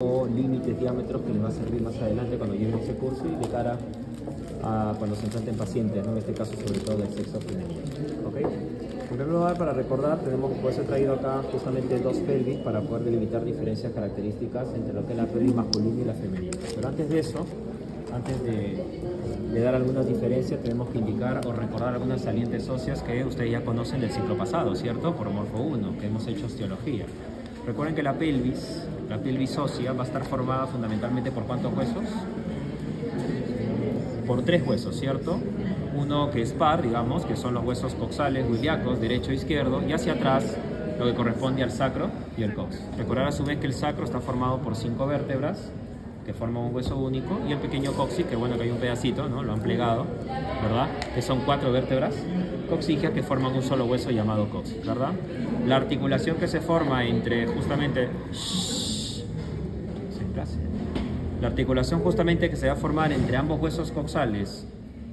o límites, diámetros que les va a servir más adelante cuando lleven ese curso y de cara a cuando se enfrenten pacientes, ¿no? En este caso sobre todo del sexo femenino. ¿Okay? En primer lugar, para recordar, he traído acá justamente dos pelvis para poder delimitar diferencias características entre lo que es la pelvis masculina y la femenina. Pero antes de eso, antes de dar algunas diferencias, tenemos que indicar o recordar algunas salientes óseas que ustedes ya conocen del ciclo pasado, ¿cierto? Por Morfo 1, que hemos hecho osteología. Recuerden que la pelvis ósea va a estar formada fundamentalmente por ¿cuántos huesos? Por 3 huesos, ¿cierto? Uno que es par, digamos, que son los huesos coxales o ilíacos, derecho e izquierdo, y hacia atrás lo que corresponde al sacro y el cox. Recordar a su vez que el sacro está formado por 5 vértebras, que forman un hueso único, y el pequeño coxis, que bueno que hay un pedacito, ¿no? Lo han plegado, ¿verdad? Que son 4 vértebras coxígeas que forman un solo hueso llamado coxis, ¿verdad? La articulación que se forma entre justamente... La articulación justamente que se va a formar entre ambos huesos coxales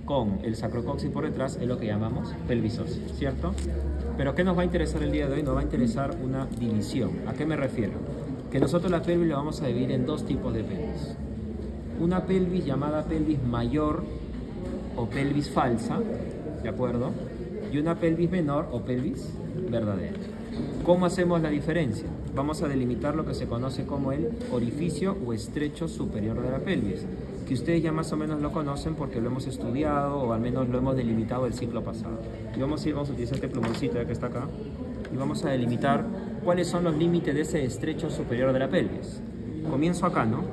con el sacrocoxis por detrás es lo que llamamos pelvis ósea, ¿cierto? Pero ¿qué nos va a interesar el día de hoy? Nos va a interesar una división. ¿A qué me refiero? Que nosotros la pelvis la vamos a dividir en 2 tipos de pelvis. Una pelvis llamada pelvis mayor o pelvis falsa, ¿de acuerdo? Y una pelvis menor o pelvis verdadera. ¿Cómo hacemos la diferencia? Vamos a delimitar lo que se conoce como el orificio o estrecho superior de la pelvis, que ustedes ya más o menos lo conocen porque lo hemos estudiado o al menos lo hemos delimitado el ciclo pasado. Y vamos a utilizar este plumoncito que está acá y vamos a delimitar cuáles son los límites de ese estrecho superior de la pelvis. Comienzo acá, ¿no?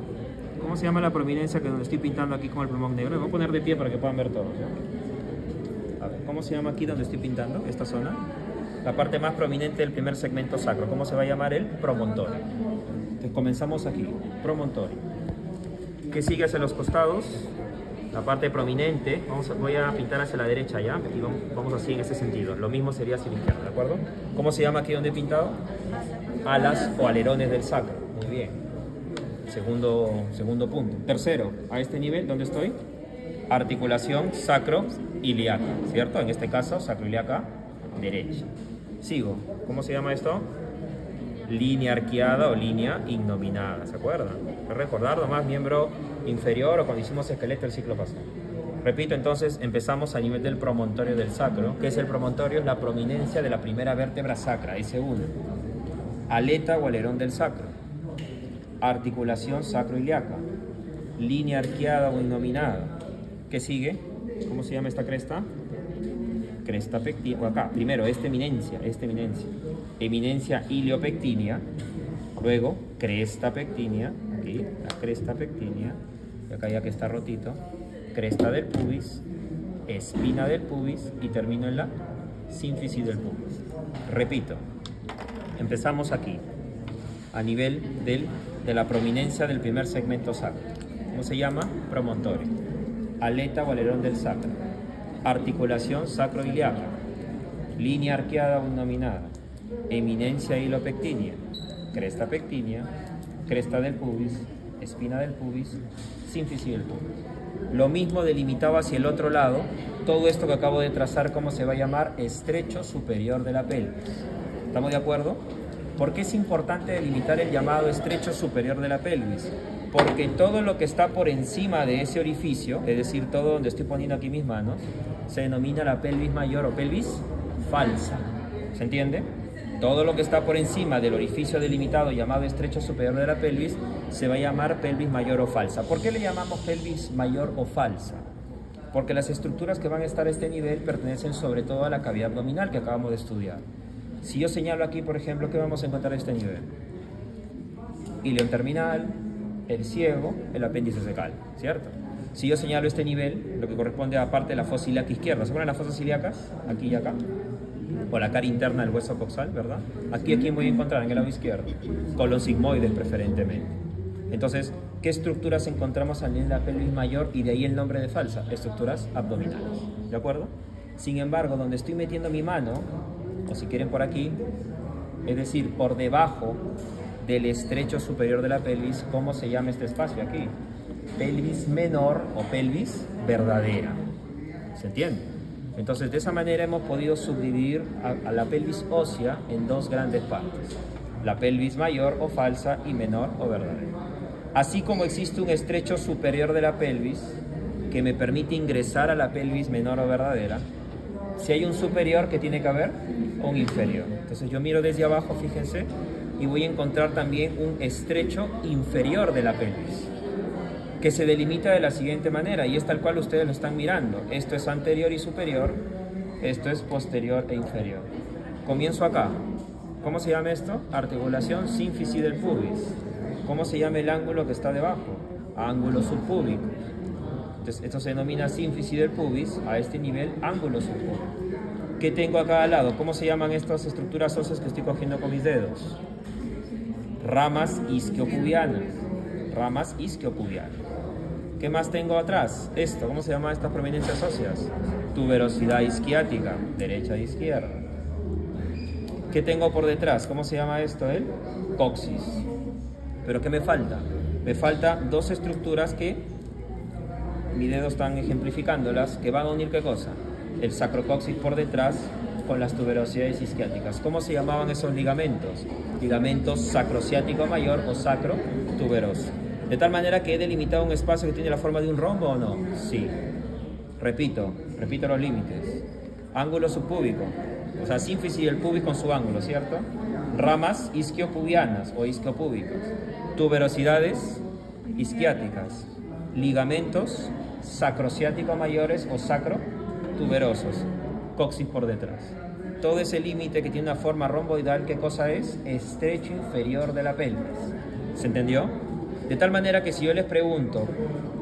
¿Cómo se llama la prominencia que donde estoy pintando aquí con el plumón negro? Me voy a poner de pie para que puedan ver todo, ¿ya? A ver, ¿cómo se llama aquí donde estoy pintando esta zona? La parte más prominente del primer segmento sacro. ¿Cómo se va a llamar? El promontorio. Entonces comenzamos aquí, promontorio. ¿Qué sigue hacia los costados? La parte prominente, voy a pintar hacia la derecha ya, y vamos así en ese sentido. Lo mismo sería hacia la izquierda, ¿de acuerdo? ¿Cómo se llama aquí donde he pintado? Alas o alerones del sacro. Muy bien. Segundo punto. Tercero, a este nivel, ¿dónde estoy? Articulación sacro-ilíaca, ¿cierto? En este caso, sacro-ilíaca derecha. Sigo. ¿Cómo se llama esto? Línea arqueada o línea innominada, ¿se acuerdan? Recordar nomás miembro inferior o cuando hicimos esqueleto el ciclo pasado. Repito, entonces empezamos a nivel del promontorio del sacro. ¿Qué es el promontorio? Es la prominencia de la primera vértebra sacra, S1. Aleta o alerón del sacro. Articulación sacroiliaca. Línea arqueada o innominada. ¿Qué sigue? ¿Cómo se llama esta cresta? Cresta pectínea, acá, primero, eminencia, eminencia iliopectínea, luego cresta pectínea, aquí, la cresta pectínea, y acá ya que está rotito, cresta del pubis, espina del pubis y termino en la sínfisis del pubis. Repito, empezamos aquí, a nivel de la prominencia del primer segmento sacro. ¿Cómo se llama? Promontorio. Aleta o alerón del sacro. Articulación sacroiliaca, línea arqueada o innominada, eminencia hilopectínea, cresta pectínea, cresta del pubis, espina del pubis, sínfisis del pubis. Lo mismo delimitado hacia el otro lado, todo esto que acabo de trazar, ¿cómo se va a llamar? Estrecho superior de la pelvis. ¿Estamos de acuerdo? ¿Por qué es importante delimitar el llamado estrecho superior de la pelvis? Porque todo lo que está por encima de ese orificio, es decir, todo donde estoy poniendo aquí mis manos, se denomina la pelvis mayor o pelvis falsa. ¿Se entiende? Todo lo que está por encima del orificio delimitado llamado estrecho superior de la pelvis se va a llamar pelvis mayor o falsa. ¿Por qué le llamamos pelvis mayor o falsa? Porque las estructuras que van a estar a este nivel pertenecen sobre todo a la cavidad abdominal que acabamos de estudiar. Si yo señalo aquí, por ejemplo, ¿qué vamos a encontrar a este nivel? Ilion terminal, el ciego, el apéndice cecal, ¿cierto? Si yo señalo este nivel, lo que corresponde a parte de la fosa ilíaca izquierda, ¿se acuerdan las fosas ilíacas? Aquí y acá, por la cara interna del hueso coxal, ¿verdad? Aquí voy a encontrar en el lado izquierdo, colon sigmoides preferentemente. Entonces, ¿qué estructuras encontramos al nivel de la pelvis mayor? Y de ahí el nombre de falsa, estructuras abdominales, ¿de acuerdo? Sin embargo, donde estoy metiendo mi mano, o si quieren por aquí, es decir, por debajo del estrecho superior de la pelvis, ¿cómo se llama este espacio aquí? Pelvis menor o pelvis verdadera. ¿Se entiende? Entonces, de esa manera hemos podido subdividir a la pelvis ósea en 2 grandes partes. La pelvis mayor o falsa y menor o verdadera. Así como existe un estrecho superior de la pelvis que me permite ingresar a la pelvis menor o verdadera, si hay un superior, ¿qué tiene que haber? Un inferior. Entonces yo miro desde abajo, fíjense, y voy a encontrar también un estrecho inferior de la pelvis, que se delimita de la siguiente manera, y es tal cual ustedes lo están mirando. Esto es anterior y superior, esto es posterior e inferior. Comienzo acá. ¿Cómo se llama esto? Articulación sínfisis del pubis. ¿Cómo se llama el ángulo que está debajo? Ángulo subpúbico. Entonces, esto se denomina sínfisis del pubis, a este nivel, ángulo subpúbico. ¿Qué tengo acá al lado? ¿Cómo se llaman estas estructuras óseas que estoy cogiendo con mis dedos? Ramas isquiopubianas. Ramas isquiopubianas. ¿Qué más tengo atrás? Esto, ¿cómo se llaman estas prominencias óseas? Tuberosidad isquiática, derecha e izquierda. ¿Qué tengo por detrás? ¿Cómo se llama esto? El coxis. ¿Pero qué me falta? Me falta dos estructuras que mis dedos están ejemplificándolas, que van a unir ¿qué cosa? El sacrocoxis por detrás con las tuberosidades isquiáticas. ¿Cómo se llamaban esos ligamentos? Ligamentos sacrociático mayor o sacrotuberoso. De tal manera que he delimitado un espacio que tiene la forma de un rombo o no. Sí. Repito los límites. Ángulo subpúbico, o sea, sínfisis del pubis con su ángulo, ¿cierto? Ramas isquiopubianas o isquiopúbicas. Tuberosidades isquiáticas. Ligamentos sacrociático mayores o sacrotuberosos. Coxis por detrás. Todo ese límite que tiene una forma romboidal, ¿qué cosa es? Estrecho inferior de la pelvis. ¿Se entendió? De tal manera que si yo les pregunto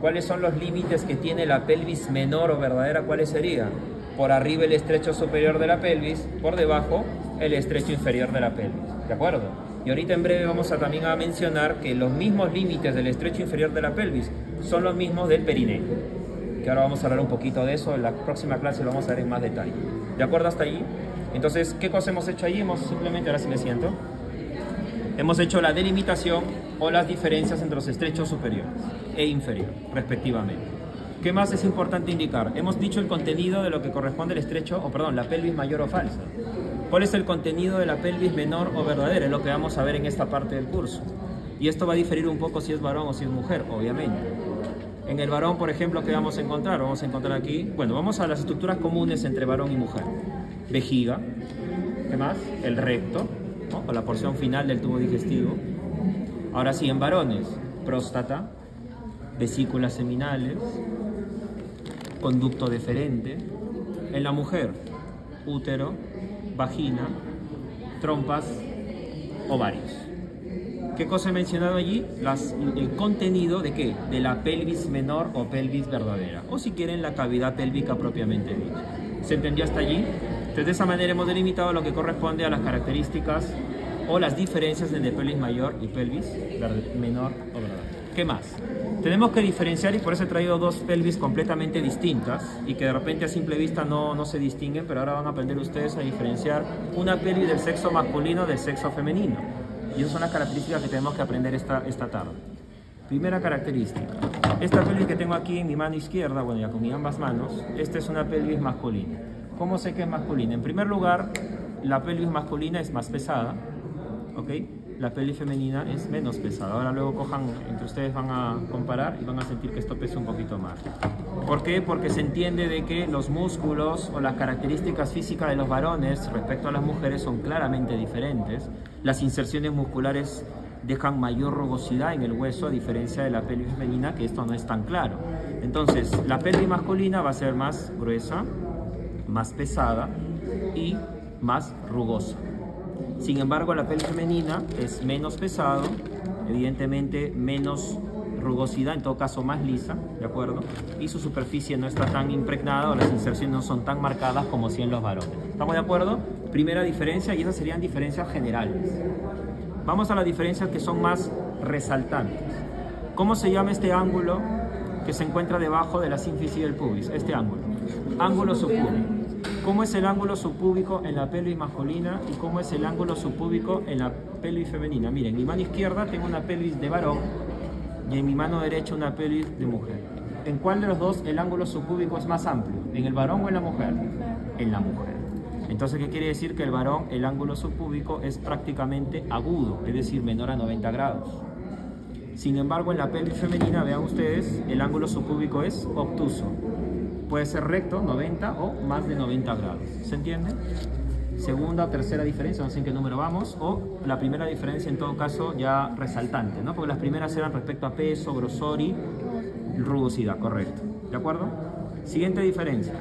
cuáles son los límites que tiene la pelvis menor o verdadera, ¿cuáles serían? Por arriba el estrecho superior de la pelvis, por debajo el estrecho inferior de la pelvis. ¿De acuerdo? Y ahorita en breve vamos a también a mencionar que los mismos límites del estrecho inferior de la pelvis son los mismos del perineo. Que ahora vamos a hablar un poquito de eso, en la próxima clase lo vamos a ver en más detalle. ¿De acuerdo hasta allí? Entonces, ¿qué cosa hemos hecho allí? Hemos simplemente, ahora sí me siento, hemos hecho la delimitación o las diferencias entre los estrechos superiores e inferior, respectivamente. ¿Qué más es importante indicar? Hemos dicho el contenido de lo que corresponde al estrecho, la pelvis mayor o falsa. ¿Cuál es el contenido de la pelvis menor o verdadera? Es lo que vamos a ver en esta parte del curso. Y esto va a diferir un poco si es varón o si es mujer, obviamente. En el varón, por ejemplo, ¿qué vamos a encontrar? Vamos a encontrar aquí, vamos a las estructuras comunes entre varón y mujer. Vejiga, ¿qué más? El recto, ¿no? O la porción final del tubo digestivo. Ahora sí, en varones, próstata, vesículas seminales, conducto deferente. En la mujer, útero, vagina, trompas, ovarios. ¿Qué cosa he mencionado allí? El contenido de ¿qué? De la pelvis menor o pelvis verdadera. O si quieren, la cavidad pélvica propiamente dicha. ¿Se entendió hasta allí? Entonces, de esa manera hemos delimitado lo que corresponde a las características o las diferencias entre pelvis mayor y pelvis menor o verdadera. ¿Qué más? Tenemos que diferenciar, y por eso he traído dos pelvis completamente distintas y que de repente a simple vista no se distinguen, pero ahora van a aprender ustedes a diferenciar una pelvis del sexo masculino del sexo femenino. Y esas son las características que tenemos que aprender esta tarde. Primera característica. Esta pelvis que tengo aquí en mi mano izquierda, ya con mis ambas manos, esta es una pelvis masculina. ¿Cómo sé que es masculina? En primer lugar, la pelvis masculina es más pesada, ¿ok? La pelvis femenina es menos pesada. Ahora luego entre ustedes van a comparar y van a sentir que esto pesa un poquito más. ¿Por qué? Porque se entiende de que los músculos o las características físicas de los varones respecto a las mujeres son claramente diferentes. Las inserciones musculares dejan mayor rugosidad en el hueso a diferencia de la pelvis femenina, que esto no es tan claro. Entonces, la pelvis masculina va a ser más gruesa, más pesada y más rugosa. Sin embargo, la pelvis femenina es menos pesado, evidentemente menos rugosidad, en todo caso más lisa, ¿de acuerdo? Y su superficie no está tan impregnada o las inserciones no son tan marcadas como si en los varones. ¿Estamos de acuerdo? Primera diferencia, y esas serían diferencias generales. Vamos a las diferencias que son más resaltantes. ¿Cómo se llama este ángulo que se encuentra debajo de la sínfisis del pubis? Este ángulo. Ángulo subpúbico. ¿Cómo es el ángulo subpúbico en la pelvis masculina y cómo es el ángulo subpúbico en la pelvis femenina? Miren, en mi mano izquierda tengo una pelvis de varón y en mi mano derecha una pelvis de mujer. ¿En cuál de los dos el ángulo subpúbico es más amplio? ¿En el varón o en la mujer? En la mujer. Entonces, ¿qué quiere decir? Que el varón, el ángulo subpúbico es prácticamente agudo, es decir, menor a 90 grados. Sin embargo, en la pelvis femenina, vean ustedes, el ángulo subcúbico es obtuso. Puede ser recto, 90 o más de 90 grados. ¿Se entiende? Segunda o tercera diferencia, no sé en qué número vamos, o la primera diferencia en todo caso ya resaltante, ¿no? Porque las primeras eran respecto a peso, grosor y rugosidad, correcto. ¿De acuerdo? Siguiente diferencia.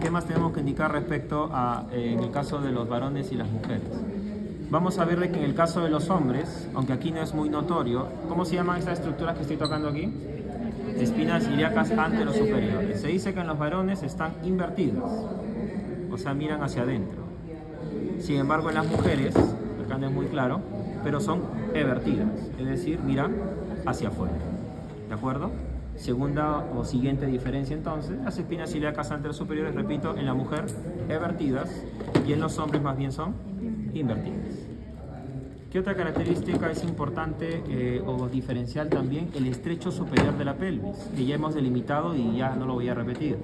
¿Qué más tenemos que indicar respecto a, en el caso de los varones y las mujeres? Vamos a verle que en el caso de los hombres, aunque aquí no es muy notorio, ¿cómo se llaman estas estructuras que estoy tocando aquí? Espinas ilíacas anterosuperiores. Se dice que en los varones están invertidas, o sea, miran hacia adentro. Sin embargo, en las mujeres, acá no es muy claro, pero son evertidas, es decir, miran hacia afuera. ¿De acuerdo? Segunda o siguiente diferencia entonces, las espinas ilíacas anterosuperiores, repito, en la mujer evertidas y en los hombres más bien son invertidas. ¿Qué otra característica es importante o diferencial también? El estrecho superior de la pelvis, que ya hemos delimitado y ya no lo voy a repetir.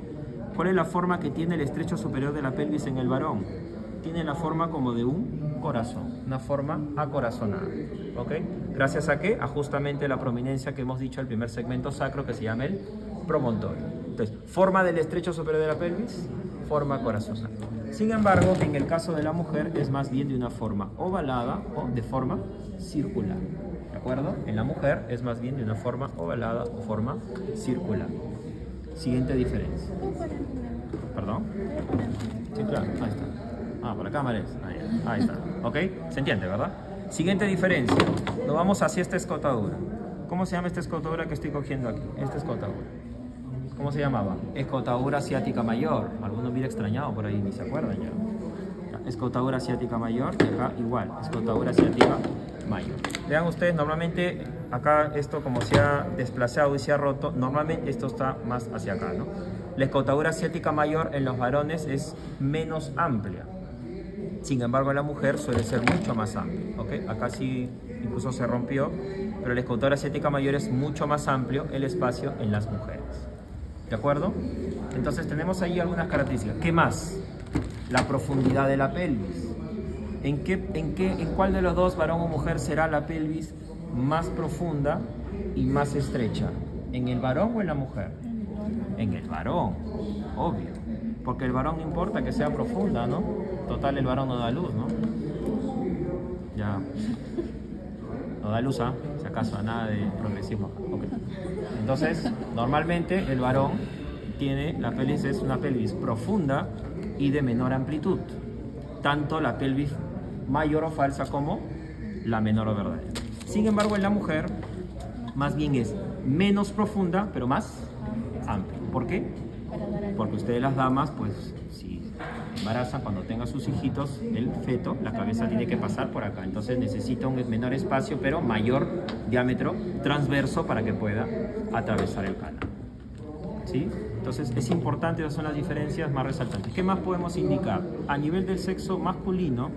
¿Cuál es la forma que tiene el estrecho superior de la pelvis en el varón? Tiene la forma como de un corazón, una forma acorazonada, ¿ok? ¿Gracias a qué? A justamente la prominencia que hemos dicho al primer segmento sacro, que se llama el promontorio. Entonces, forma del estrecho superior de la pelvis, forma acorazonada. Sin embargo, en el caso de la mujer es más bien de una forma ovalada o de forma circular, ¿de acuerdo? En la mujer es más bien de una forma ovalada o forma circular. Siguiente diferencia. ¿Perdón? Sí, claro, ahí está. Ah, por la cámara es. Ahí está. ¿Ok? Se entiende, ¿verdad? Siguiente diferencia. Nos vamos hacia esta escotadura. ¿Cómo se llama esta escotadura que estoy cogiendo aquí? Esta escotadura. ¿Cómo se llamaba? Escotadura asiática mayor. Algunos bien extrañado por ahí, ni se acuerdan ya. Escotadura asiática mayor y acá igual. Escotadura asiática mayor. Vean ustedes, normalmente acá esto como se ha desplazado y se ha roto, normalmente esto está más hacia acá, ¿no? La escotadura asiática mayor en los varones es menos amplia. Sin embargo, en la mujer suele ser mucho más amplia, ¿ok? Acá sí incluso se rompió, pero la escotadura asiática mayor es mucho más amplio el espacio en las mujeres. ¿De acuerdo? Entonces tenemos ahí algunas características. ¿Qué más? La profundidad de la pelvis. ¿En cuál de los dos, varón o mujer, será la pelvis más profunda y más estrecha? ¿En el varón o en la mujer? En el varón, obvio. Porque el varón no importa que sea profunda, ¿no? Total, el varón no da luz, ¿no? Ya. No da luz, ¿ah? Si acaso, nada de progresismo. Okay. Entonces, normalmente el varón tiene, la pelvis es una pelvis profunda y de menor amplitud. Tanto la pelvis mayor o falsa como la menor o verdadera. Sin embargo, en la mujer, más bien es menos profunda, pero más amplia. ¿Por qué? Porque ustedes las damas, pues, si embarazan, cuando tengan sus hijitos, el feto, la cabeza tiene que pasar por acá. Entonces necesita un menor espacio, pero mayor diámetro transverso para que pueda atravesar el canal. ¿Sí? Entonces es importante, esas son las diferencias más resaltantes. ¿Qué más podemos indicar? A nivel del sexo masculino,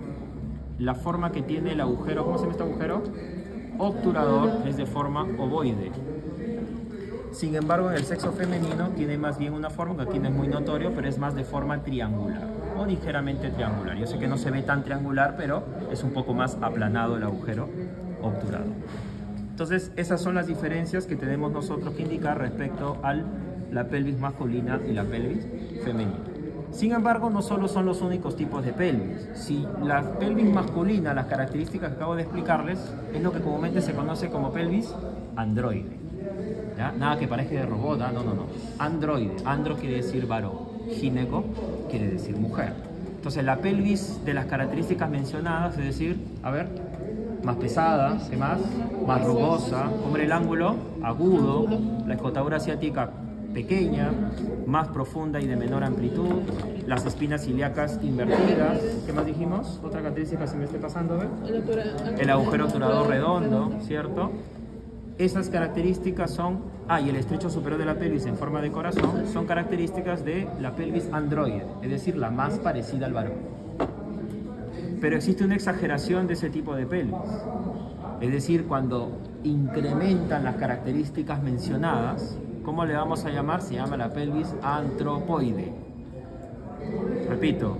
la forma que tiene el agujero, ¿cómo se llama este agujero? Obturador, es de forma ovoide. Sin embargo, en el sexo femenino tiene más bien una forma, que aquí no es muy notorio, pero es más de forma triangular o ligeramente triangular. Yo sé que no se ve tan triangular, pero es un poco más aplanado el agujero obturado. Entonces, esas son las diferencias que tenemos nosotros que indicar respecto a la pelvis masculina y la pelvis femenina. Sin embargo, no solo son los únicos tipos de pelvis. Si la pelvis masculina, las características que acabo de explicarles, es lo que comúnmente se conoce como pelvis androide. ¿Ya? Nada que parezca de robot, ¿eh? No. Androide. Andro quiere decir varón. Gineco quiere decir mujer. Entonces la pelvis de las características mencionadas, es decir, a ver, más pesada, ¿qué más? Más rugosa, como el ángulo agudo, la escotadura asiática pequeña, más profunda y de menor amplitud, las espinas ilíacas invertidas. ¿Qué más dijimos? Otra característica, si me esté pasando, ¿ver? El agujero obturador redondo, ¿cierto? Esas características son, y el estrecho superior de la pelvis en forma de corazón, son características de la pelvis androide, es decir, la más parecida al varón. Pero existe una exageración de ese tipo de pelvis, es decir, cuando incrementan las características mencionadas, ¿cómo le vamos a llamar? Se llama la pelvis antropoide. Repito,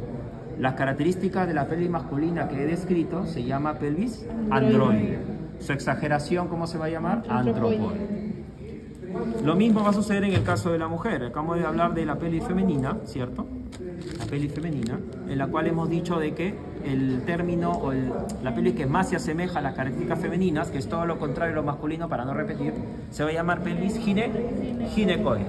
las características de la pelvis masculina que he descrito se llama pelvis androide. Su exageración, ¿cómo se va a llamar? Antropoide. Antropoide. Lo mismo va a suceder en el caso de la mujer. Acabamos de hablar de la pelvis femenina, ¿cierto? La pelvis femenina, en la cual hemos dicho de que el término o la pelvis que más se asemeja a las características femeninas, que es todo lo contrario a lo masculino, para no repetir, se va a llamar pelvis ginecoide.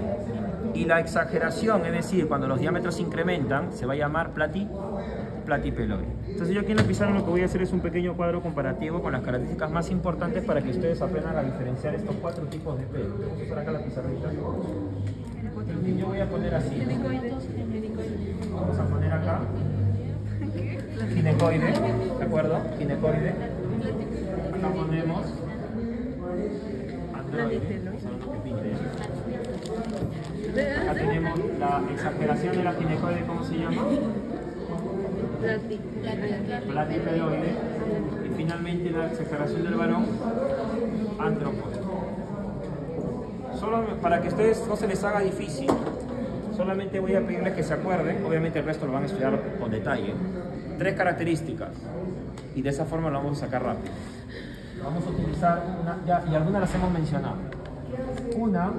Y la exageración, es decir, cuando los diámetros se incrementan, se va a llamar platipeloide. Entonces yo aquí en la pizarra lo que voy a hacer es un pequeño cuadro comparativo con las características más importantes para que ustedes aprendan a diferenciar estos 4 tipos de pelo. Vamos a usar acá la pizarrita. Yo voy a poner así. Vamos a poner acá ginecoide, ¿de acuerdo? Ginecoide. Acá ponemos androide. Acá tenemos la exageración de la ginecoide, ¿cómo se llama? Platipeloide. Y finalmente la exageración del varón, antropoide. Solo para que a ustedes no se les haga difícil, solamente voy a pedirles que se acuerden, obviamente el resto lo van a estudiar con detalle, 3 características y de esa forma lo vamos a sacar rápido. Vamos a utilizar y algunas las hemos mencionado. Una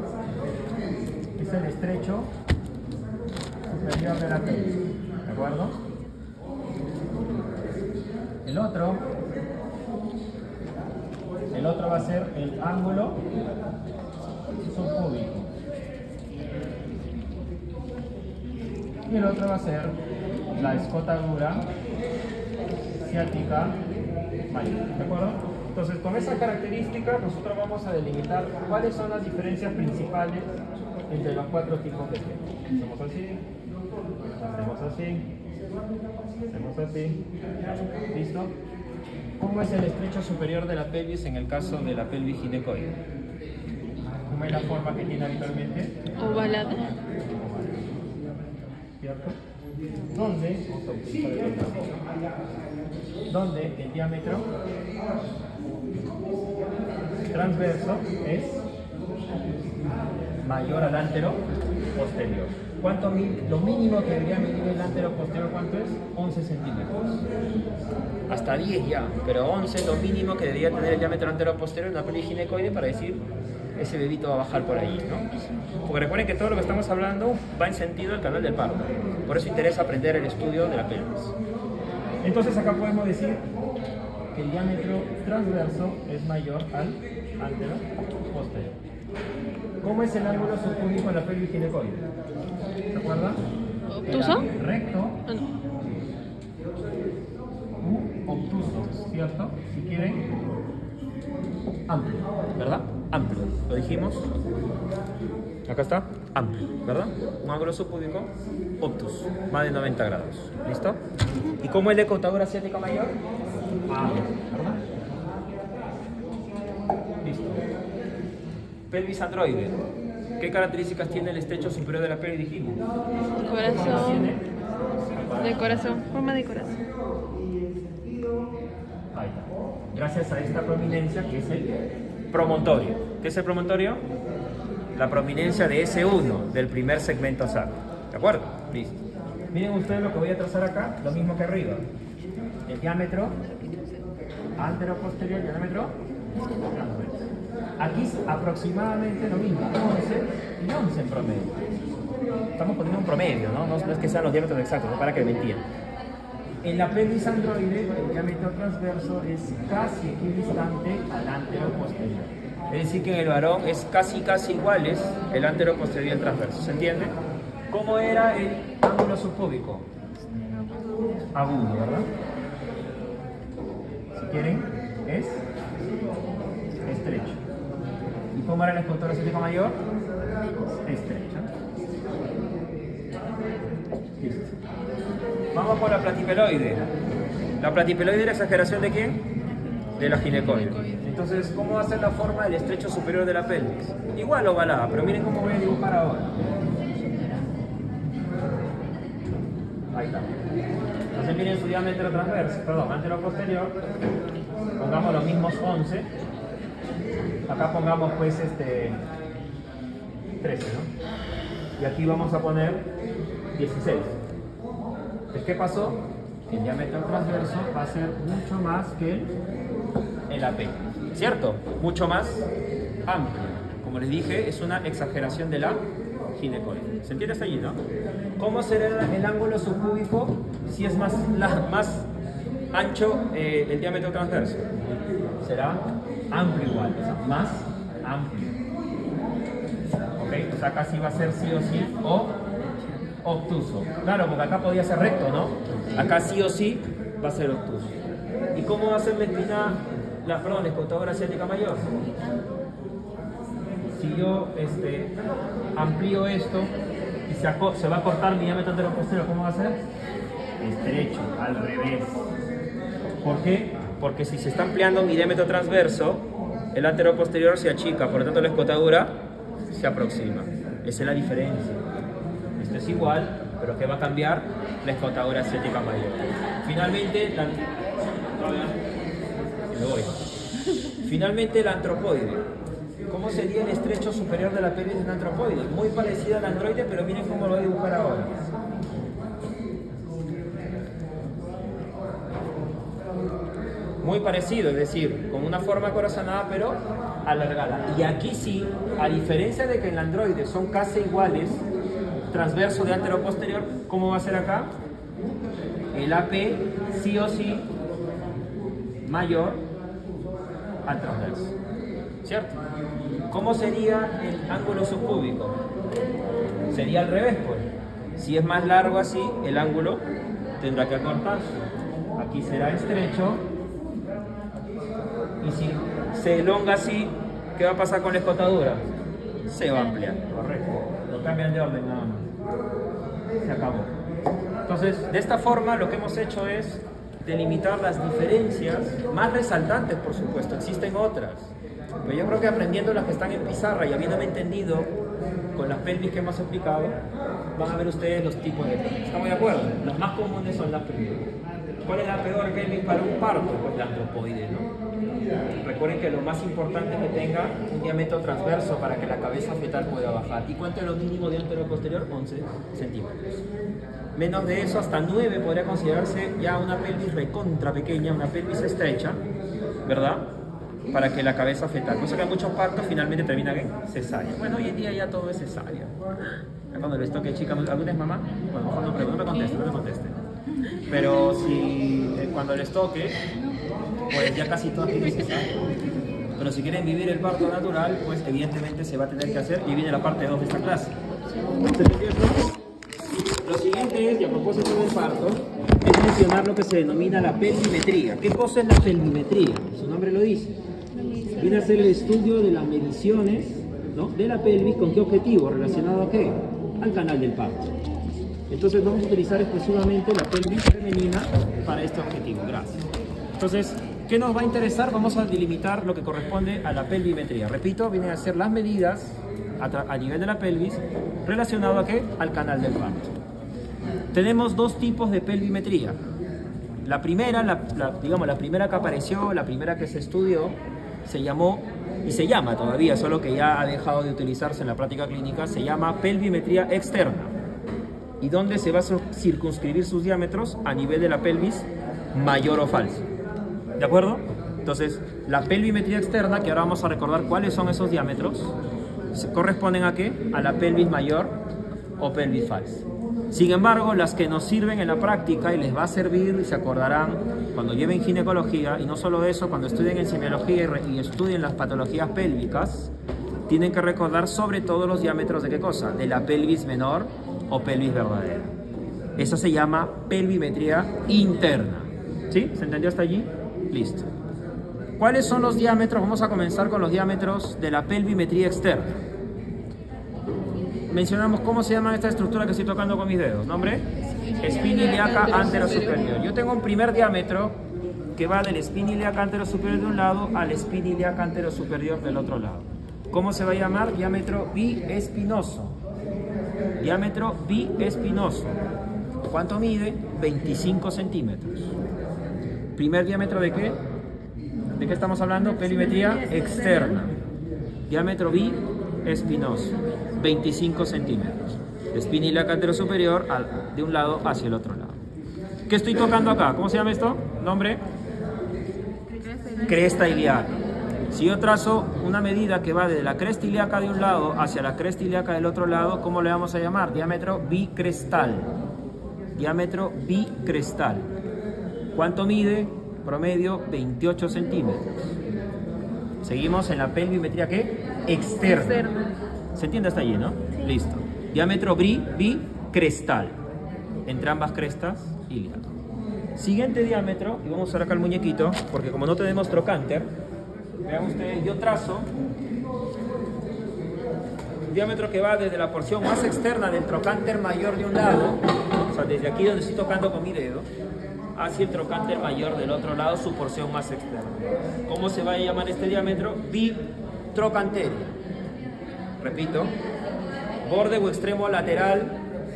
es el estrecho superior de la pelvis, ¿de acuerdo? El otro va a ser el ángulo subpúbico. Y el otro va a ser la escotadura ciática mayor, ¿de acuerdo? Entonces, con esa característica nosotros vamos a delimitar cuáles son las diferencias principales entre los 4 tipos de pelo. Hacemos así, hacemos así, hacemos así, ¿listo? ¿Cómo es el estrecho superior de la pelvis en el caso de la pelvis ginecoide? ¿Cómo es la forma que tiene habitualmente? Ovalada. ¿Cierto? ¿Dónde? Vamos a utilizar el otro. ¿Dónde el diámetro transverso es mayor al ántero posterior? Lo mínimo que debería medir el ántero posterior, ¿cuánto es? 11 centímetros. Hasta 10 ya, pero 11 es lo mínimo que debería tener el diámetro ántero posterior en una pelvis ginecoide para decir ese bebito va a bajar por ahí, ¿no? Porque recuerden que todo lo que estamos hablando va en sentido del canal del parto. Por eso interesa aprender el estudio de la pelvis. Entonces acá podemos decir que el diámetro transverso es mayor al ántero posterior. ¿Cómo es el ángulo subpúbico en la pelvis ginecoide? ¿Se acuerdan? ¿Obtuso? Recto Ah, no. u obtuso, ¿cierto? Si quieren, amplio, ¿verdad? Amplio, lo dijimos. Acá está, amplio, ¿verdad? Un ángulo subpúbico, obtus, más de 90 grados. ¿Listo? ¿Y cómo es la escotadura ciática mayor? Amplio, ¿verdad? Listo. Pelvis androide. ¿Qué características tiene el estrecho superior de la pelvis? Dijimos. Corazón. De corazón. Forma de corazón. Ahí está. Gracias a esta prominencia que es el promontorio. ¿Qué es el promontorio? La prominencia de S1 del primer segmento sacro. ¿De acuerdo? Listo. Miren ustedes lo que voy a trazar acá, lo mismo que arriba. El diámetro antero-posterior, diámetro transverso. Aquí es aproximadamente lo mismo, 11 y 11 en promedio. Estamos poniendo un promedio, ¿no? No es que sean los diámetros exactos, ¿no? Para que me entiendan. En la pelvis androide, el diámetro transverso es casi equidistante al ántero posterior. Es decir, que en el varón es casi iguales el ántero posterior y el transverso. ¿Se entiende? ¿Cómo era el ángulo subpúbico? Agudo, ¿verdad? Si quieren, es estrecho. ¿Y cómo era la escultura ciática mayor? Estrecha. Listo. Vamos por la platipeloide. ¿La platipeloide es la exageración de quién? De la ginecoide. Entonces, ¿cómo va a ser la forma del estrecho superior de la pelvis? Igual ovalada, pero miren cómo voy a dibujar ahora. Ahí está. Entonces miren su diámetro transverso, perdón, antero posterior. Pongamos los mismos 11. Acá pongamos pues 13, ¿no? Y aquí vamos a poner 16. Entonces, ¿qué pasó? El diámetro transverso va a ser mucho más que el AP. ¿cierto? Mucho más amplio. Como les dije, es una exageración de la ginecoide. ¿Se entiende hasta allí, no? ¿Cómo será el ángulo subcúbico si es más ancho el diámetro transverso? Será amplio igual, o sea, más amplio. ¿Ok? O sea, acá sí va a ser sí o sí o obtuso. Claro, porque acá podía ser recto, ¿no? Acá sí o sí va a ser obtuso. ¿Y cómo va a ser la espina, la escotadora asiática mayor? Si yo amplío esto y se va a cortar mi diámetro anteroposterior, ¿cómo va a ser? Estrecho, al revés. ¿Por qué? Porque si se está ampliando mi diámetro transverso, el anteroposterior se achica, por lo tanto la escotadura se aproxima. Esa es la diferencia. Esto es igual, pero ¿qué va a cambiar? La escotadura asiática mayor. Finalmente el antropoide. ¿Cómo sería el estrecho superior de la pelvis de un antropoide? Muy parecido al androide, pero miren cómo lo voy a dibujar ahora. Muy parecido, es decir, con una forma corazonada, pero alargada. Y aquí sí, a diferencia de que en el androide son casi iguales, transverso de anteroposterior, ¿cómo va a ser acá? El AP sí o sí mayor al transverso, ¿cierto? ¿Cómo sería el ángulo subcúbico? Sería al revés, pues. Si es más largo así, el ángulo tendrá que acortarse. Aquí será estrecho. Y si se elonga así, ¿qué va a pasar con la escotadura? Se va a ampliar, correcto. Lo cambian de orden nada más. Se acabó. Entonces, de esta forma lo que hemos hecho es delimitar las diferencias más resaltantes, por supuesto. Existen otras. Pero yo creo que aprendiendo las que están en pizarra y habiéndome entendido con las pelvis que hemos explicado, van a ver ustedes los tipos de pelvis. ¿Estamos de acuerdo? Las más comunes son las primeras. ¿Cuál es la peor pelvis para un parto? Pues la antropoide, ¿no? Recuerden que lo más importante es que tenga un diámetro transverso para que la cabeza fetal pueda bajar. ¿Y cuánto es lo mínimo de anteroposterior? 11 centímetros. Menos de eso, hasta 9 podría considerarse ya una pelvis recontra pequeña, una pelvis estrecha, ¿verdad? Para que la cabeza fetal. No sé que muchos partos finalmente terminan en cesárea. Bueno, hoy en día ya todo es cesárea. Ya cuando les toque, chicas, ¿alguna es mamá? Bueno, mejor no me conteste. Pero si cuando les toque, pues ya casi todas tienen cesárea. Pero si quieren vivir el parto natural, pues evidentemente se va a tener que hacer, y viene la parte 2 de esta clase. Lo siguiente es, y a propósito del parto, es mencionar lo que se denomina la pelvimetría. ¿Qué cosa es la pelvimetría? Su nombre lo dice. Viene a ser el estudio de las mediciones, ¿no?, de la pelvis. ¿Con qué objetivo? ¿Relacionado a qué? Al canal del parto. Entonces vamos a utilizar exclusivamente la pelvis femenina para este objetivo. Gracias. Entonces, ¿qué nos va a interesar? Vamos a delimitar lo que corresponde a la pelvimetría. Repito, vienen a ser las medidas a nivel de la pelvis relacionado a qué? Al canal del parto. Tenemos dos tipos de pelvimetría. La primera, digamos, la primera que apareció, la primera que se estudió, se llamó, y se llama todavía, solo que ya ha dejado de utilizarse en la práctica clínica, se llama pelvimetría externa. ¿Y dónde se va a circunscribir sus diámetros? A nivel de la pelvis, mayor o falso. ¿De acuerdo? Entonces, la pelvimetría externa, que ahora vamos a recordar cuáles son esos diámetros, ¿se corresponden a qué? A la pelvis mayor o pelvis falsa. Sin embargo, las que nos sirven en la práctica y les va a servir, y se acordarán cuando lleven ginecología, y no solo eso, cuando estudien en semiología y estudien las patologías pélvicas, tienen que recordar sobre todo los diámetros de qué cosa, de la pelvis menor o pelvis verdadera. Esa se llama pelvimetría interna. ¿Sí? ¿Se entendió hasta allí? Listo. ¿Cuáles son los diámetros? Vamos a comenzar con los diámetros de la pelvimetría externa. Mencionamos cómo se llama esta estructura que estoy tocando con mis dedos. ¿Nombre? Espina ilíaca anterosuperior. Yo tengo un primer diámetro que va del espina ilíaca anterosuperior de un lado al espina ilíaca anterosuperior del otro lado. ¿Cómo se va a llamar? Diámetro biespinoso. Diámetro biespinoso. ¿Cuánto mide? 25 centímetros. ¿Primer diámetro de qué? ¿De qué estamos hablando? Pelvimetría externa. Diámetro biespinoso. 25 centímetros. Espina ilíaca anterosuperior de un lado hacia el otro lado. ¿Qué estoy tocando acá? ¿Cómo se llama esto? ¿Nombre? Cresta ilíaca. Si yo trazo una medida que va desde la cresta ilíaca de un lado hacia la cresta ilíaca del otro lado, ¿cómo le vamos a llamar? Diámetro bicrestal. Diámetro bicrestal. ¿Cuánto mide? Promedio 28 centímetros. Seguimos en la pelvimetría, ¿qué? Externa. ¿Se entiende hasta allí, no? Sí. Listo. Diámetro bicrestal. Entre ambas crestas ilíacas. Siguiente diámetro, y vamos a usar acá el muñequito, porque como no tenemos trocánter, vean ustedes, yo trazo un diámetro que va desde la porción más externa del trocánter mayor de un lado, o sea, desde aquí donde estoy tocando con mi dedo, hacia el trocánter mayor del otro lado, su porción más externa. ¿Cómo se va a llamar este diámetro? Bitrocanterio. Repito, borde o extremo lateral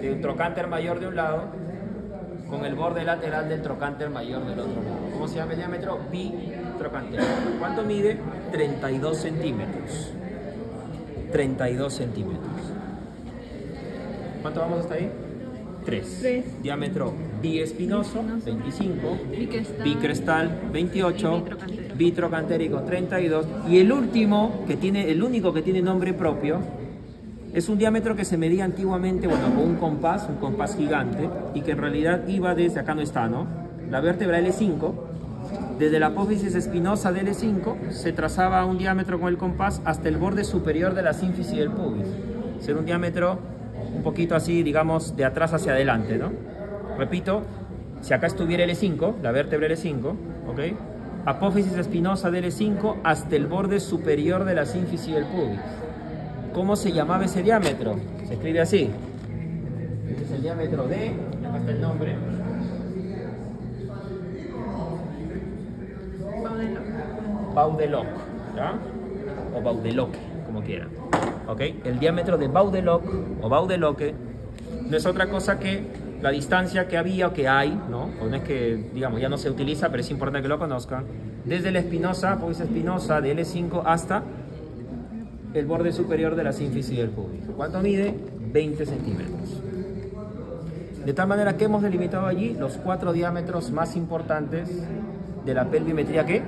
de un trocánter mayor de un lado con el borde lateral del trocánter mayor del otro lado. ¿Cómo se llama el diámetro? Bitrocanterio. ¿Cuánto mide? 32 centímetros. 32 centímetros. ¿Cuánto vamos hasta ahí? 3. Diámetro biespinoso, 25. Bicrestal, 28. Bitrocantérico, 32. Y el último, el único que tiene nombre propio, es un diámetro que se medía antiguamente, bueno, con un compás gigante, y que en realidad iba desde, acá no está, ¿no? La vértebra L5, desde la apófisis espinosa de L5, se trazaba un diámetro con el compás hasta el borde superior de la sínfisis del pubis. Ser un diámetro un poquito así, digamos, de atrás hacia adelante, ¿no? Repito, si acá estuviera L5, la vértebra L5, ¿ok? Apófisis espinosa de L5 hasta el borde superior de la sínfisis del pubis. ¿Cómo se llamaba ese diámetro? Se escribe así. Este es el diámetro D, acá está el nombre. Baudeloc, ¿ya? O Baudeloque, como quieran. ¿Ok? El diámetro de Baudeloc o Baudeloque no es otra cosa que la distancia que había o que hay, ¿no? O no es que, digamos, ya no se utiliza, pero es importante que lo conozcan. Desde la espinosa, apófisis espinosa de L5 hasta el borde superior de la sínfisis del pubis. ¿Cuánto mide? 20 centímetros. De tal manera que hemos delimitado allí los 4 diámetros más importantes de la pelvimetría, ¿qué?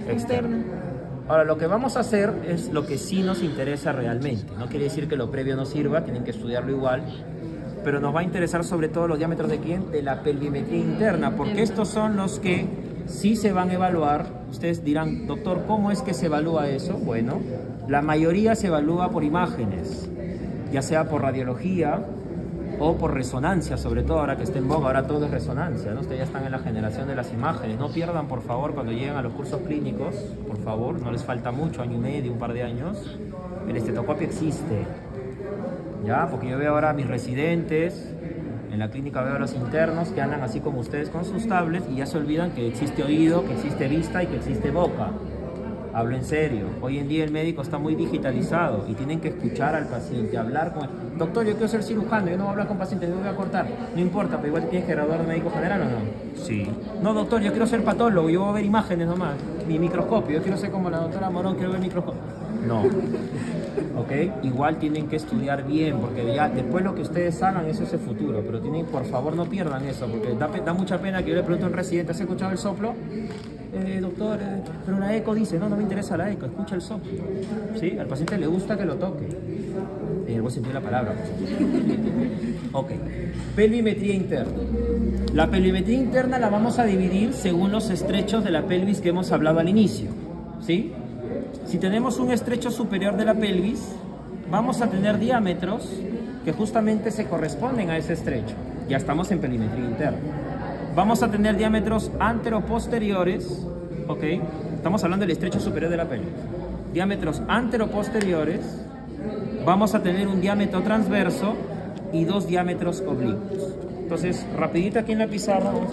Externa. Ahora, lo que vamos a hacer es lo que sí nos interesa realmente. No quiere decir que lo previo no sirva, tienen que estudiarlo igual, pero nos va a interesar sobre todo los diámetros de ¿quién? De la pelvimetría interna, porque estos son los que sí se van a evaluar. Ustedes dirán, doctor, ¿cómo es que se evalúa eso? Bueno, la mayoría se evalúa por imágenes, ya sea por radiología o por resonancia, sobre todo ahora que está en boga, ahora todo es resonancia, ¿no? Ustedes ya están en la generación de las imágenes. No pierdan, por favor, cuando lleguen a los cursos clínicos, por favor, no les falta mucho, año y medio, un par de años, el estetoscopio existe, ¿ya? Porque yo veo ahora a mis residentes, en la clínica veo a los internos que andan así como ustedes con sus tablets y ya se olvidan que existe oído, que existe vista y que existe boca. Hablo en serio. Hoy en día el médico está muy digitalizado y tienen que escuchar al paciente, hablar con él. Doctor, yo quiero ser cirujano, yo no voy a hablar con pacientes, yo voy a cortar. No importa, pero igual te tienes que graduar de médico general, ¿o no? Sí. No, doctor, yo quiero ser patólogo, yo voy a ver imágenes nomás. Mi microscopio, yo quiero ser como la doctora Morón, quiero ver microscopio. No. ¿Ok? Igual tienen que estudiar bien, porque ya después lo que ustedes hagan, eso es el futuro. Pero tienen, por favor, no pierdan eso, porque da mucha pena que yo le pregunto a un residente, ¿has escuchado el soplo? Doctor, pero la eco dice, no me interesa la eco, escucha el soplo. ¿Sí? Al paciente le gusta que lo toque. En el buen sentido de la palabra. Ok. Pelvimetría interna. La pelvimetría interna la vamos a dividir según los estrechos de la pelvis que hemos hablado al inicio. ¿Sí? Si tenemos un estrecho superior de la pelvis, vamos a tener diámetros que justamente se corresponden a ese estrecho. Ya estamos en pelvimetría interna. Vamos a tener diámetros anteroposteriores, ¿ok? Estamos hablando del estrecho superior de la pelvis. Diámetros anteroposteriores, vamos a tener un diámetro transverso y 2 diámetros oblicuos. Entonces, rapidito aquí en la pizarra vamos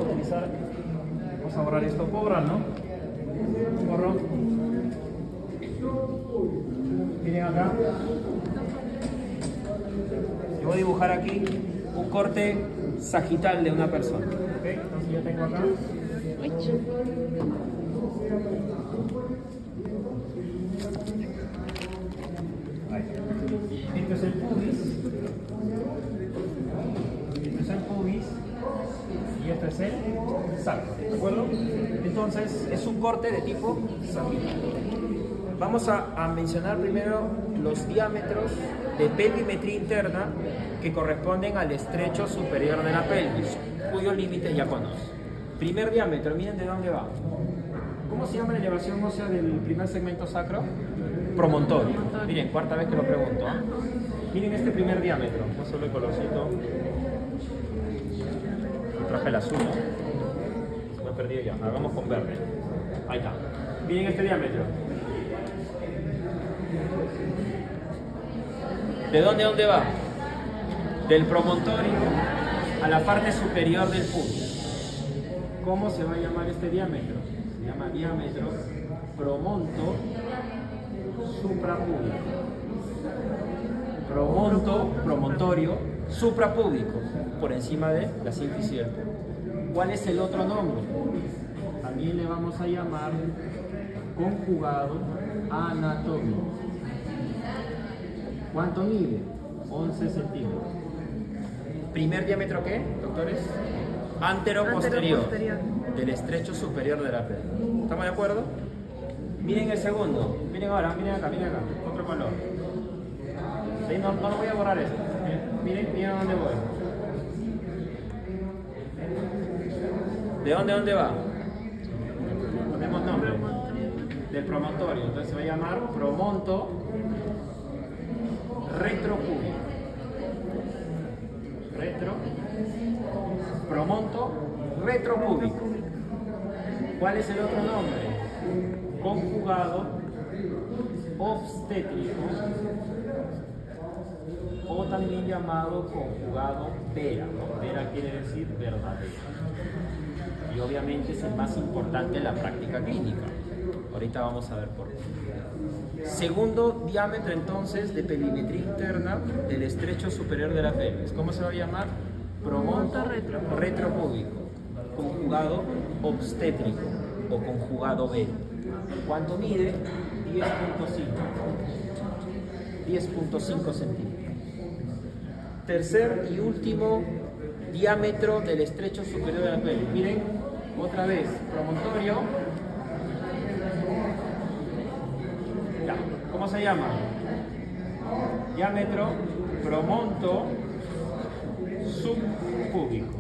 a borrar esto. ¿Puedo borrar, no? Borro. Miren acá. Yo voy a dibujar aquí un corte sagital de una persona. ¿Ok? Entonces yo tengo acá. Esto es el pubis. Esto es el pubis. Y esto es el sacro. ¿De acuerdo? Entonces es un corte de tipo sagital. Vamos a mencionar primero los diámetros de pelvimetría interna que corresponden al estrecho superior de la pelvis, cuyos límites ya conocen. Primer diámetro, miren de dónde va. ¿Cómo se llama la elevación ósea del primer segmento sacro? Promontorio. Miren, cuarta vez que lo pregunto. Miren este primer diámetro. Vamos a hacerle colorcito. Traje el azul, ¿no? Se me ha perdido ya. Hagamos con verde. Ahí está. Miren este diámetro. ¿De dónde va? Del promontorio a la parte superior del pubis. ¿Cómo se va a llamar este diámetro? Se llama diámetro promonto suprapúbico. Promontorio suprapúbico, por encima de la sínfisis del pubis. ¿Cuál es el otro nombre? También le vamos a llamar conjugado anatómico. ¿Cuánto mide? 11 centímetros. ¿Primer diámetro qué, doctores? Antero-posterior del estrecho superior de la pelvis. ¿Estamos de acuerdo? Miren el segundo. Miren ahora, miren acá, otro color. ¿Sí? No lo voy a borrar esto. Miren a dónde voy. ¿De dónde va? Ponemos nombre. Del promontorio. Entonces se va a llamar promonto retropúbico. Promonto retropúbico. ¿Cuál es el otro nombre? Conjugado obstétrico, o también llamado conjugado vera. Vera quiere decir verdadero. Y obviamente es el más importante en la práctica clínica. Ahorita vamos a ver por qué. Segundo diámetro entonces de pelvimetría interna del estrecho superior de la pelvis. ¿Cómo se va a llamar? Promonto retropúbico, conjugado obstétrico o conjugado vera. ¿Cuánto mide? 10.5 centímetros. Tercer y último diámetro del estrecho superior de la pelvis. Miren, otra vez, promontorio. Ya, ¿cómo se llama? Diámetro promonto subpúbico.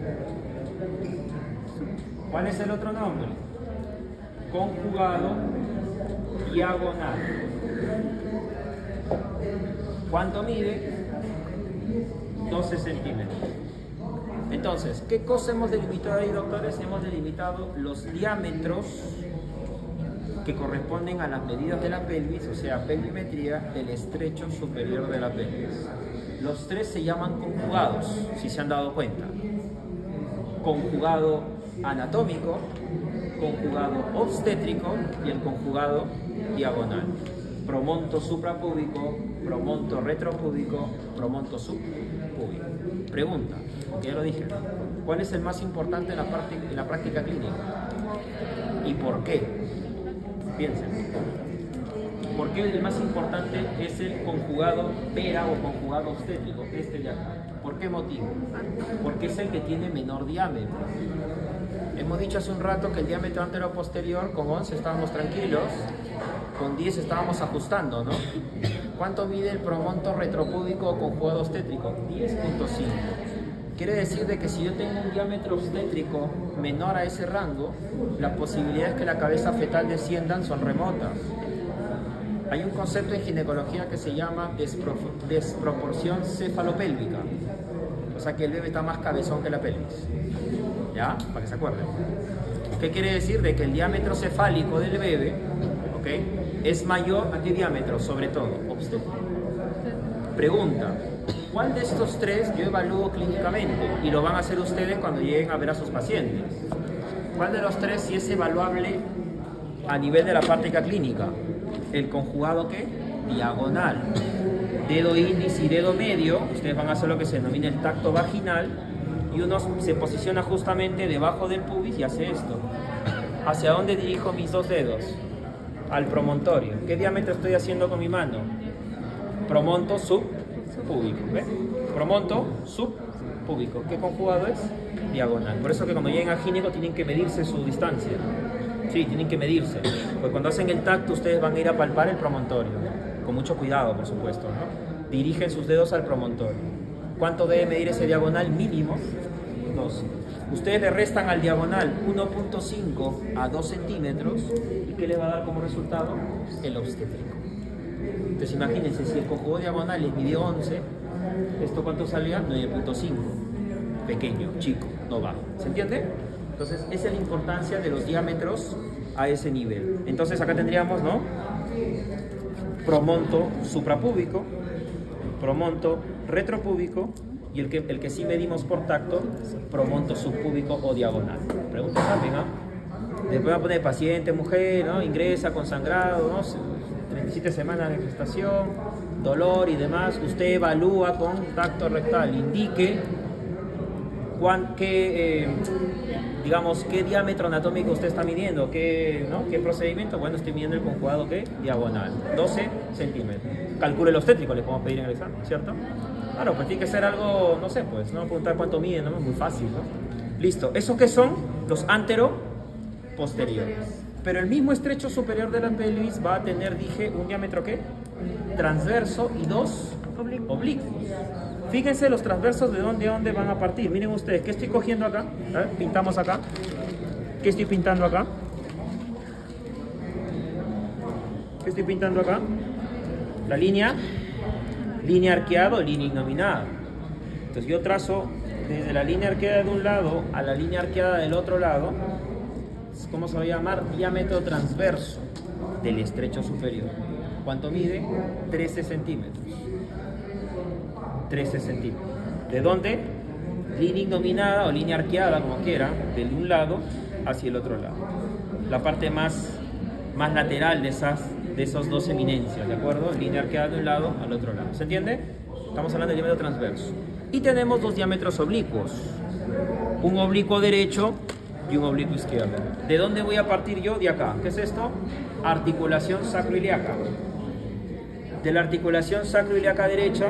¿Cuál es el otro nombre? Conjugado diagonal. ¿Cuánto mide? 12 centímetros. Entonces, ¿qué cosa hemos delimitado ahí, doctores? Hemos delimitado los diámetros que corresponden a las medidas de la pelvis, o sea, pelvimetría del estrecho superior de la pelvis. Los tres se llaman conjugados, si se han dado cuenta. Conjugado anatómico, conjugado obstétrico y el conjugado diagonal. Promonto suprapúbico, promonto retropúbico, promonto subpúbico. Pregunta, que ya lo dije, ¿cuál es el más importante en la práctica clínica? ¿Y por qué? Piensen. ¿Por qué el más importante es el conjugado vera o conjugado obstétrico? Este de acá. ¿Por qué motivo? Porque es el que tiene menor diámetro. Hemos dicho hace un rato que el diámetro antero-posterior con 11 estábamos tranquilos, con 10 estábamos ajustando, ¿no? ¿Cuánto mide el promonto retropúbico o conjugado obstétrico? 10.5. Quiere decir de que si yo tengo un diámetro obstétrico menor a ese rango, las posibilidades que la cabeza fetal desciendan son remotas. Hay un concepto en ginecología que se llama desproporción cefalopélvica. O sea que el bebé está más cabezón que la pelvis. ¿Ya? Para que se acuerden. ¿Qué quiere decir? De que el diámetro cefálico del bebé, ¿ok?, es mayor a qué diámetro, sobre todo, obstétrico. Pregunta, ¿cuál de estos tres yo evalúo clínicamente? Y lo van a hacer ustedes cuando lleguen a ver a sus pacientes. ¿Cuál de los tres sí es evaluable a nivel de la práctica clínica? El conjugado, ¿qué? Diagonal. Dedo índice y dedo medio, ustedes van a hacer lo que se denomina el tacto vaginal, y uno se posiciona justamente debajo del pubis y hace esto. ¿Hacia dónde dirijo mis dos dedos? Al promontorio. ¿Qué diámetro estoy haciendo con mi mano? Promonto subpúbico. ¿Ves? Promonto subpúbico. ¿Qué conjugado es? Diagonal. Por eso que cuando lleguen al gineco tienen que medirse su distancia. Sí, tienen que medirse. Porque cuando hacen el tacto, ustedes van a ir a palpar el promontorio. Con mucho cuidado, por supuesto, ¿no? Dirigen sus dedos al promontorio. ¿Cuánto debe medir ese diagonal? Mínimo 2. Ustedes le restan al diagonal 1.5 a 2 centímetros. ¿Y qué les va a dar como resultado? El obstétrico. Entonces imagínense, si el conjugado diagonal les midió 11, ¿esto cuánto salía? 9.5. Pequeño, chico, no bajo. ¿Se entiende? Entonces esa es la importancia de los diámetros a ese nivel. Entonces acá tendríamos, ¿no? Promonto suprapúbico, promonto retropúbico y el que sí medimos por tacto, promonto subpúbico o diagonal. Pregunta también, ¿no? Después va a poner paciente, mujer, ¿no? Ingresa con sangrado, ¿no? 37 semanas de gestación, dolor y demás. Usted evalúa con tacto rectal, indique qué diámetro anatómico usted está midiendo, qué procedimiento. Bueno, estoy midiendo el conjugado diagonal, 12 centímetros. Calcule el obstétrico, le podemos pedir en el examen, ¿cierto? Claro, pues tiene que ser algo, no sé, pues, no preguntar cuánto mide, ¿no? Muy fácil, ¿no? Listo, ¿esos qué son? Los antero-posteriores. Pero el mismo estrecho superior de la pelvis va a tener, dije, un diámetro ¿qué? Transverso y 2 oblicuos. Fíjense los transversos de dónde van a partir. Miren ustedes, ¿qué estoy cogiendo acá? A ver, pintamos acá. ¿Qué estoy pintando acá? ¿Qué estoy pintando acá? La línea arqueada o línea ignominada. Entonces yo trazo desde la línea arqueada de un lado a la línea arqueada del otro lado. ¿Cómo se va a llamar? Diámetro transverso del estrecho superior. ¿Cuánto mide? 13 centímetros. 13 centímetros. ¿De dónde? Línea ignominada o línea arqueada, como quiera, de un lado hacia el otro lado. La parte más lateral de esos dos eminencias, ¿de acuerdo? Línea arqueada de un lado al otro lado. ¿Se entiende? Estamos hablando del diámetro transverso. Y tenemos dos diámetros oblicuos. Un oblicuo derecho y un oblicuo izquierdo. ¿De dónde voy a partir yo? De acá. ¿Qué es esto? Articulación sacroiliaca. De la articulación sacroiliaca derecha,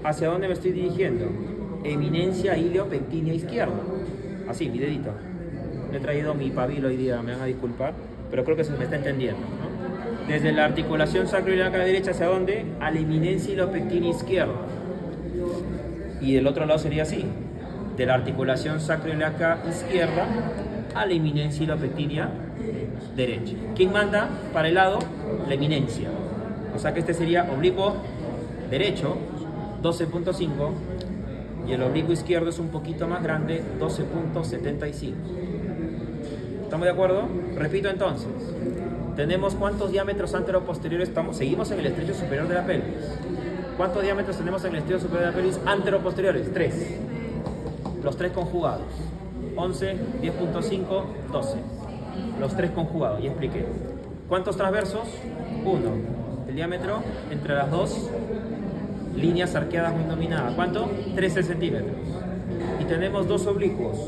¿hacia dónde me estoy dirigiendo? Eminencia iliopectínea izquierda. Así, mi dedito. Le he traído mi pabilo hoy día, me van a disculpar, pero creo que se me está entendiendo, ¿no? Desde la articulación sacroiliaca derecha, ¿hacia dónde? A la eminencia iliopectínea izquierda. Y del otro lado sería así. De la articulación sacroiliaca izquierda a la eminencia iliopectínea derecha. ¿Quién manda para el lado? La eminencia. O sea que este sería oblicuo derecho, 12.5, y el oblicuo izquierdo es un poquito más grande, 12.75. ¿Estamos de acuerdo? Repito entonces. Tenemos ¿cuántos diámetros anteroposteriores seguimos en el estrecho superior de la pelvis? ¿Cuántos diámetros tenemos en el estrecho superior de la pelvis anteroposteriores? 3. Los 3 conjugados. 11, 10.5, 12. Los 3 conjugados, ya expliqué. ¿Cuántos transversos? 1. El diámetro entre las dos líneas arqueadas muy dominadas. ¿Cuánto? 13 centímetros. Y tenemos 2 oblicuos.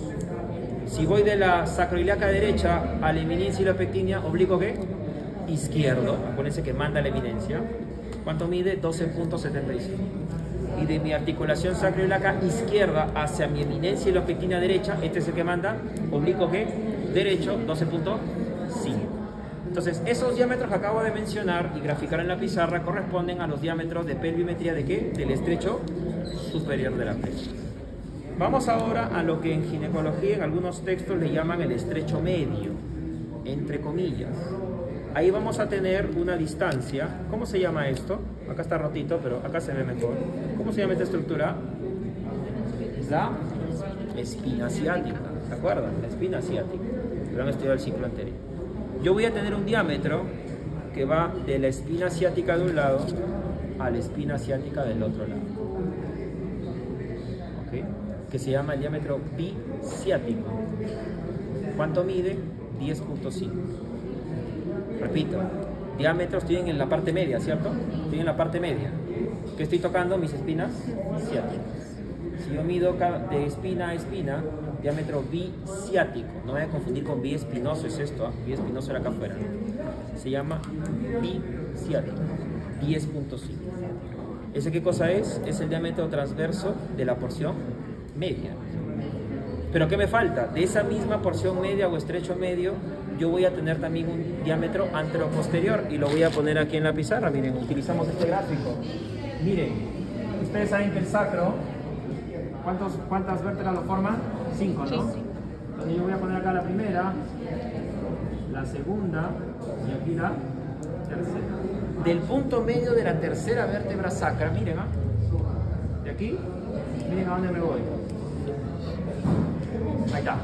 Si voy de la sacroiliaca derecha a la eminencia iliopectínea, ¿oblicuo qué? Izquierdo. Acuérdense que manda la eminencia. ¿Cuánto mide? 12.75. Y de mi articulación sacroiliaca izquierda hacia mi eminencia iliopectínea derecha, este es el que manda, oblicuo qué? Derecho, 12.5. Entonces, esos diámetros que acabo de mencionar y graficar en la pizarra corresponden a los diámetros de pelvimetría ¿de qué? Del estrecho superior de la pelvis. Vamos ahora a lo que en ginecología en algunos textos le llaman el estrecho medio, entre comillas. Ahí vamos a tener una distancia. ¿Cómo se llama esto? Acá está rotito, pero acá se ve mejor. ¿Cómo se llama esta estructura? La espina ciática. ¿Se acuerdan? La espina ciática. Lo han estudiado el ciclo anterior. Yo voy a tener un diámetro que va de la espina ciática de un lado a la espina ciática del otro lado. ¿Okay? Que se llama el diámetro biciático. ¿Cuánto mide? 10.5. Repito, diámetros tienen en la parte media, ¿cierto? Estoy en la parte media. ¿Qué estoy tocando? Mis espinas ciáticas. Si yo mido de espina a espina, diámetro biciático, no voy a confundir con biespinoso, es esto, biespinoso era acá afuera, ¿no? Se llama biciático, 10.5. ¿Ese qué cosa es? Es el diámetro transverso de la porción media. Pero ¿qué me falta? De esa misma porción media o estrecho medio, yo voy a tener también un diámetro antero-posterior y lo voy a poner aquí en la pizarra. Miren, utilizamos este gráfico. Miren, ustedes saben que el sacro, ¿cuántas vértebras lo forman? 5, ¿no? Sí. Entonces yo voy a poner acá la primera, la segunda y aquí la tercera. Del punto medio de la tercera vértebra sacra, miren, ¿ah? De aquí, miren a dónde me voy. Ahí está.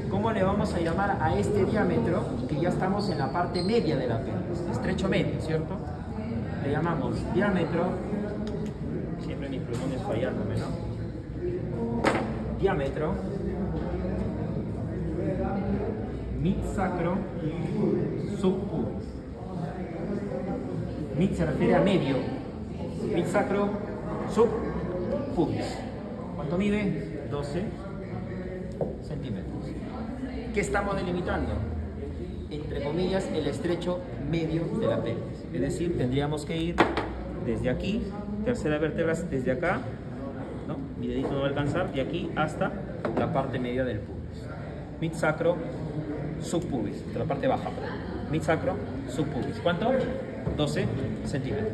¿Cómo le vamos a llamar a este diámetro? Que ya estamos en la parte media de la pelvis, estrecho medio, ¿cierto? Le llamamos diámetro, siempre mis plumones fallándome, ¿no? Diámetro mid-sacro subpubis. Mid se refiere a medio, mid-sacro subpubis. ¿Cuánto mide? 12 centímetros. ¿Qué estamos delimitando? Entre comillas, el estrecho medio de la pelvis. Es decir, tendríamos que ir desde aquí, tercera vértebra, desde acá, ¿no? Mi dedito no va a alcanzar, de aquí hasta la parte media del pubis. Mid-sacro subpubis, de la parte baja. Mid-sacro subpubis. ¿Cuánto? 12 centímetros.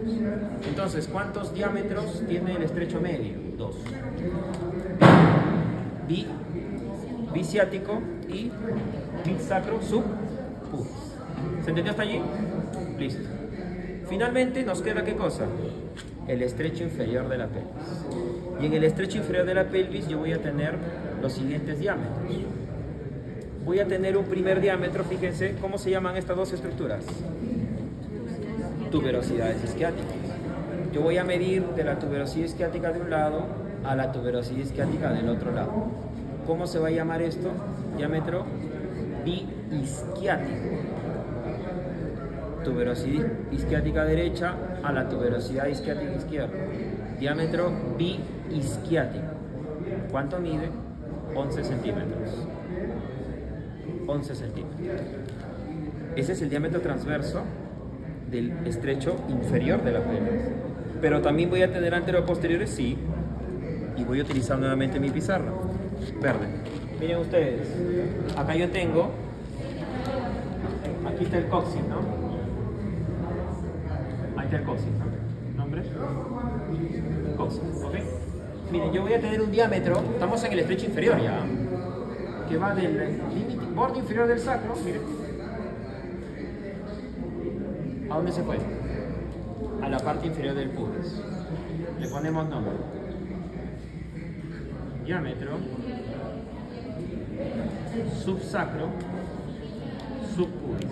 Entonces, ¿cuántos diámetros tiene el estrecho medio? 2. Biciático y mid-sacro subpubis. ¿Se entendió hasta allí? Listo. Finalmente nos queda ¿qué cosa? El estrecho inferior de la pelvis. Y en el estrecho inferior de la pelvis yo voy a tener los siguientes diámetros. Voy a tener un primer diámetro, fíjense, ¿cómo se llaman estas dos estructuras? Tuberosidades isquiáticas. Yo voy a medir de la tuberosidad isquiática de un lado a la tuberosidad isquiática del otro lado. ¿Cómo se va a llamar esto? Diámetro biisquiático. Tuberosidad isquiática derecha a la tuberosidad isquiática izquierda. Diámetro biisquiático. ¿Cuánto mide? 11 centímetros. 11 centímetros. Ese es el diámetro transverso del estrecho inferior de la pelvis. Pero también voy a tener anteroposteriores, sí. Y voy a utilizar nuevamente mi pizarra verde. Miren ustedes, acá yo tengo, aquí está el coxis, ¿no? Ahí está el coxis, ¿no? ¿Nombre? Coxis, ¿ok? Miren, yo voy a tener un diámetro, estamos en el estrecho inferior ya, que va del límite, borde inferior del sacro, miren. ¿A dónde se fue? A la parte inferior del pubis. Le ponemos nombre. Diámetro subsacro subpubis.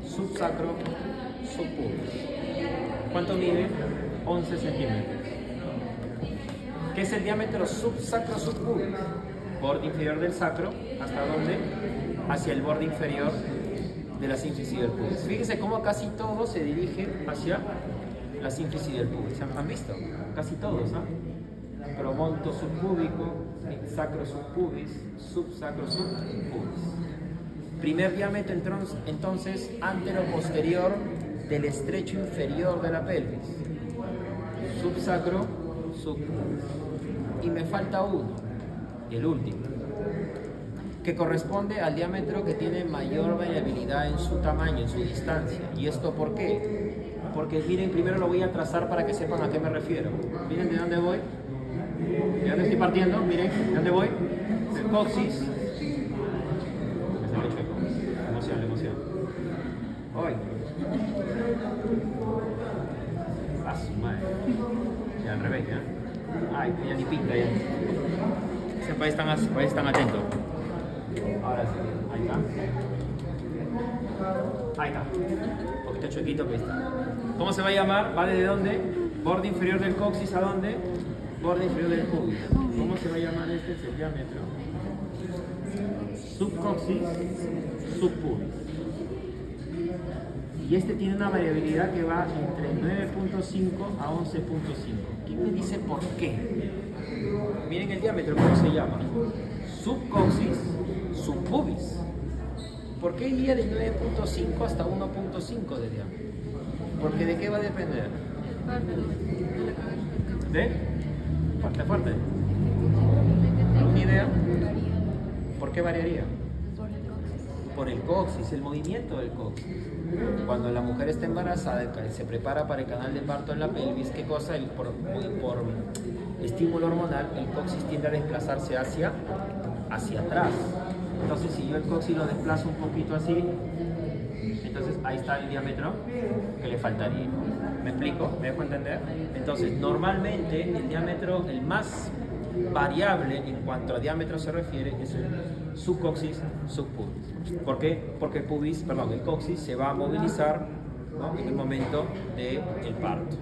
Subsacro subpubis. ¿Cuánto mide? 11 centímetros. ¿Qué es el diámetro subsacro subpubis? Borde inferior del sacro, ¿hasta dónde? Hacia el borde inferior de la sínfisis del pubis. Fíjense cómo casi todo se dirige hacia la sínfisis del pubis. ¿Han visto? Casi todos, ¿ah? Promonto subpúbico, sacro subpubis, subsacro subpubis. Primer diámetro entonces antero-posterior del estrecho inferior de la pelvis. Subsacro subpubis. Y me falta uno, el último, que corresponde al diámetro que tiene mayor variabilidad en su tamaño, en su distancia. ¿Y esto por qué? Porque miren, primero lo voy a trazar para que sepan a qué me refiero. Miren de dónde voy. ¿De dónde estoy partiendo? Miren, ¿de dónde voy? Del coxis. Me sale chueco. Emoción, emoción. Hoy. A su madre. Ya al revés, ¿ya? Ay, ya ni pinta ya. Ese país tan atento. Ahora sí, ahí está. Ahí está. Un poquito chuequito, pero está. ¿Cómo se va a llamar? ¿Va desde dónde? Borde inferior del coxis, ¿a dónde? Borde inferior del pubis. ¿Cómo se va a llamar este? Es el diámetro subcoxis, subpubis. Y este tiene una variabilidad que va entre 9.5 a 11.5. ¿Quién me dice por qué? Miren el diámetro, ¿cómo se llama? Subcoxis, subpubis. ¿Por qué iría de 9.5 hasta 1.5 de diámetro? Porque ¿de qué va a depender? ¿De? Fuerte, fuerte. ¿Alguna idea? ¿Por qué variaría? Por el coxis, el movimiento del coxis. Cuando la mujer está embarazada, se prepara para el canal de parto en la pelvis, ¿qué cosa? Por estímulo hormonal, el coxis tiende a desplazarse hacia atrás. Entonces, si yo el coxis lo desplazo un poquito así, entonces ahí está el diámetro que le faltaría. ¿Me explico? ¿Me dejo entender? Entonces, normalmente el diámetro, el más variable en cuanto a diámetro se refiere, es el subcoxis, subpubis. ¿Por qué? Porque el coxis se va a movilizar, ¿no?, en el momento del parto.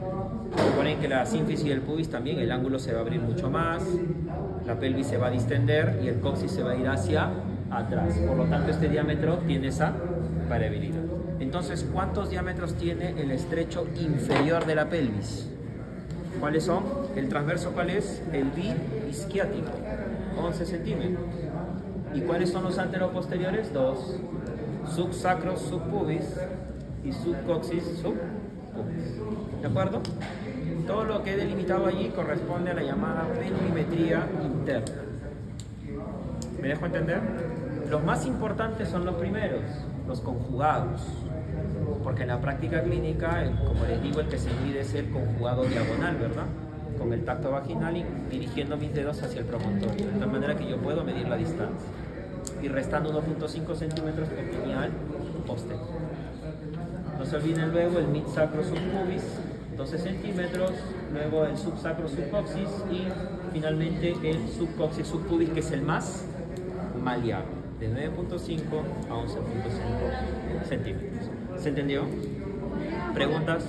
Recuerden que la sínfisis del pubis también, el ángulo se va a abrir mucho más, la pelvis se va a distender y el coxis se va a ir hacia atrás. Por lo tanto, este diámetro tiene esa variabilidad. Entonces, ¿cuántos diámetros tiene el estrecho inferior de la pelvis? ¿Cuáles son? El transverso, ¿cuál es? El bi-isquiático, 11 centímetros. ¿Y cuáles son los anteroposteriores? 2. Subsacro, subpubis y subcoxis, subpubis. ¿De acuerdo? Todo lo que he delimitado allí corresponde a la llamada pelvimetría interna. ¿Me dejo entender? Los más importantes son los primeros, los conjugados. Porque en la práctica clínica, como les digo, el que se mide es el conjugado diagonal, ¿verdad? Con el tacto vaginal y dirigiendo mis dedos hacia el promontorio, de tal manera que yo puedo medir la distancia. Y restando 1.5 centímetros opinial posterior. No se olviden luego el mid-sacro subpubis, 12 centímetros, luego el subsacro subcoxis y finalmente el subcoxis subpubis, que es el más maleable, de 9.5 a 11.5 centímetros. ¿Se entendió? ¿Preguntas?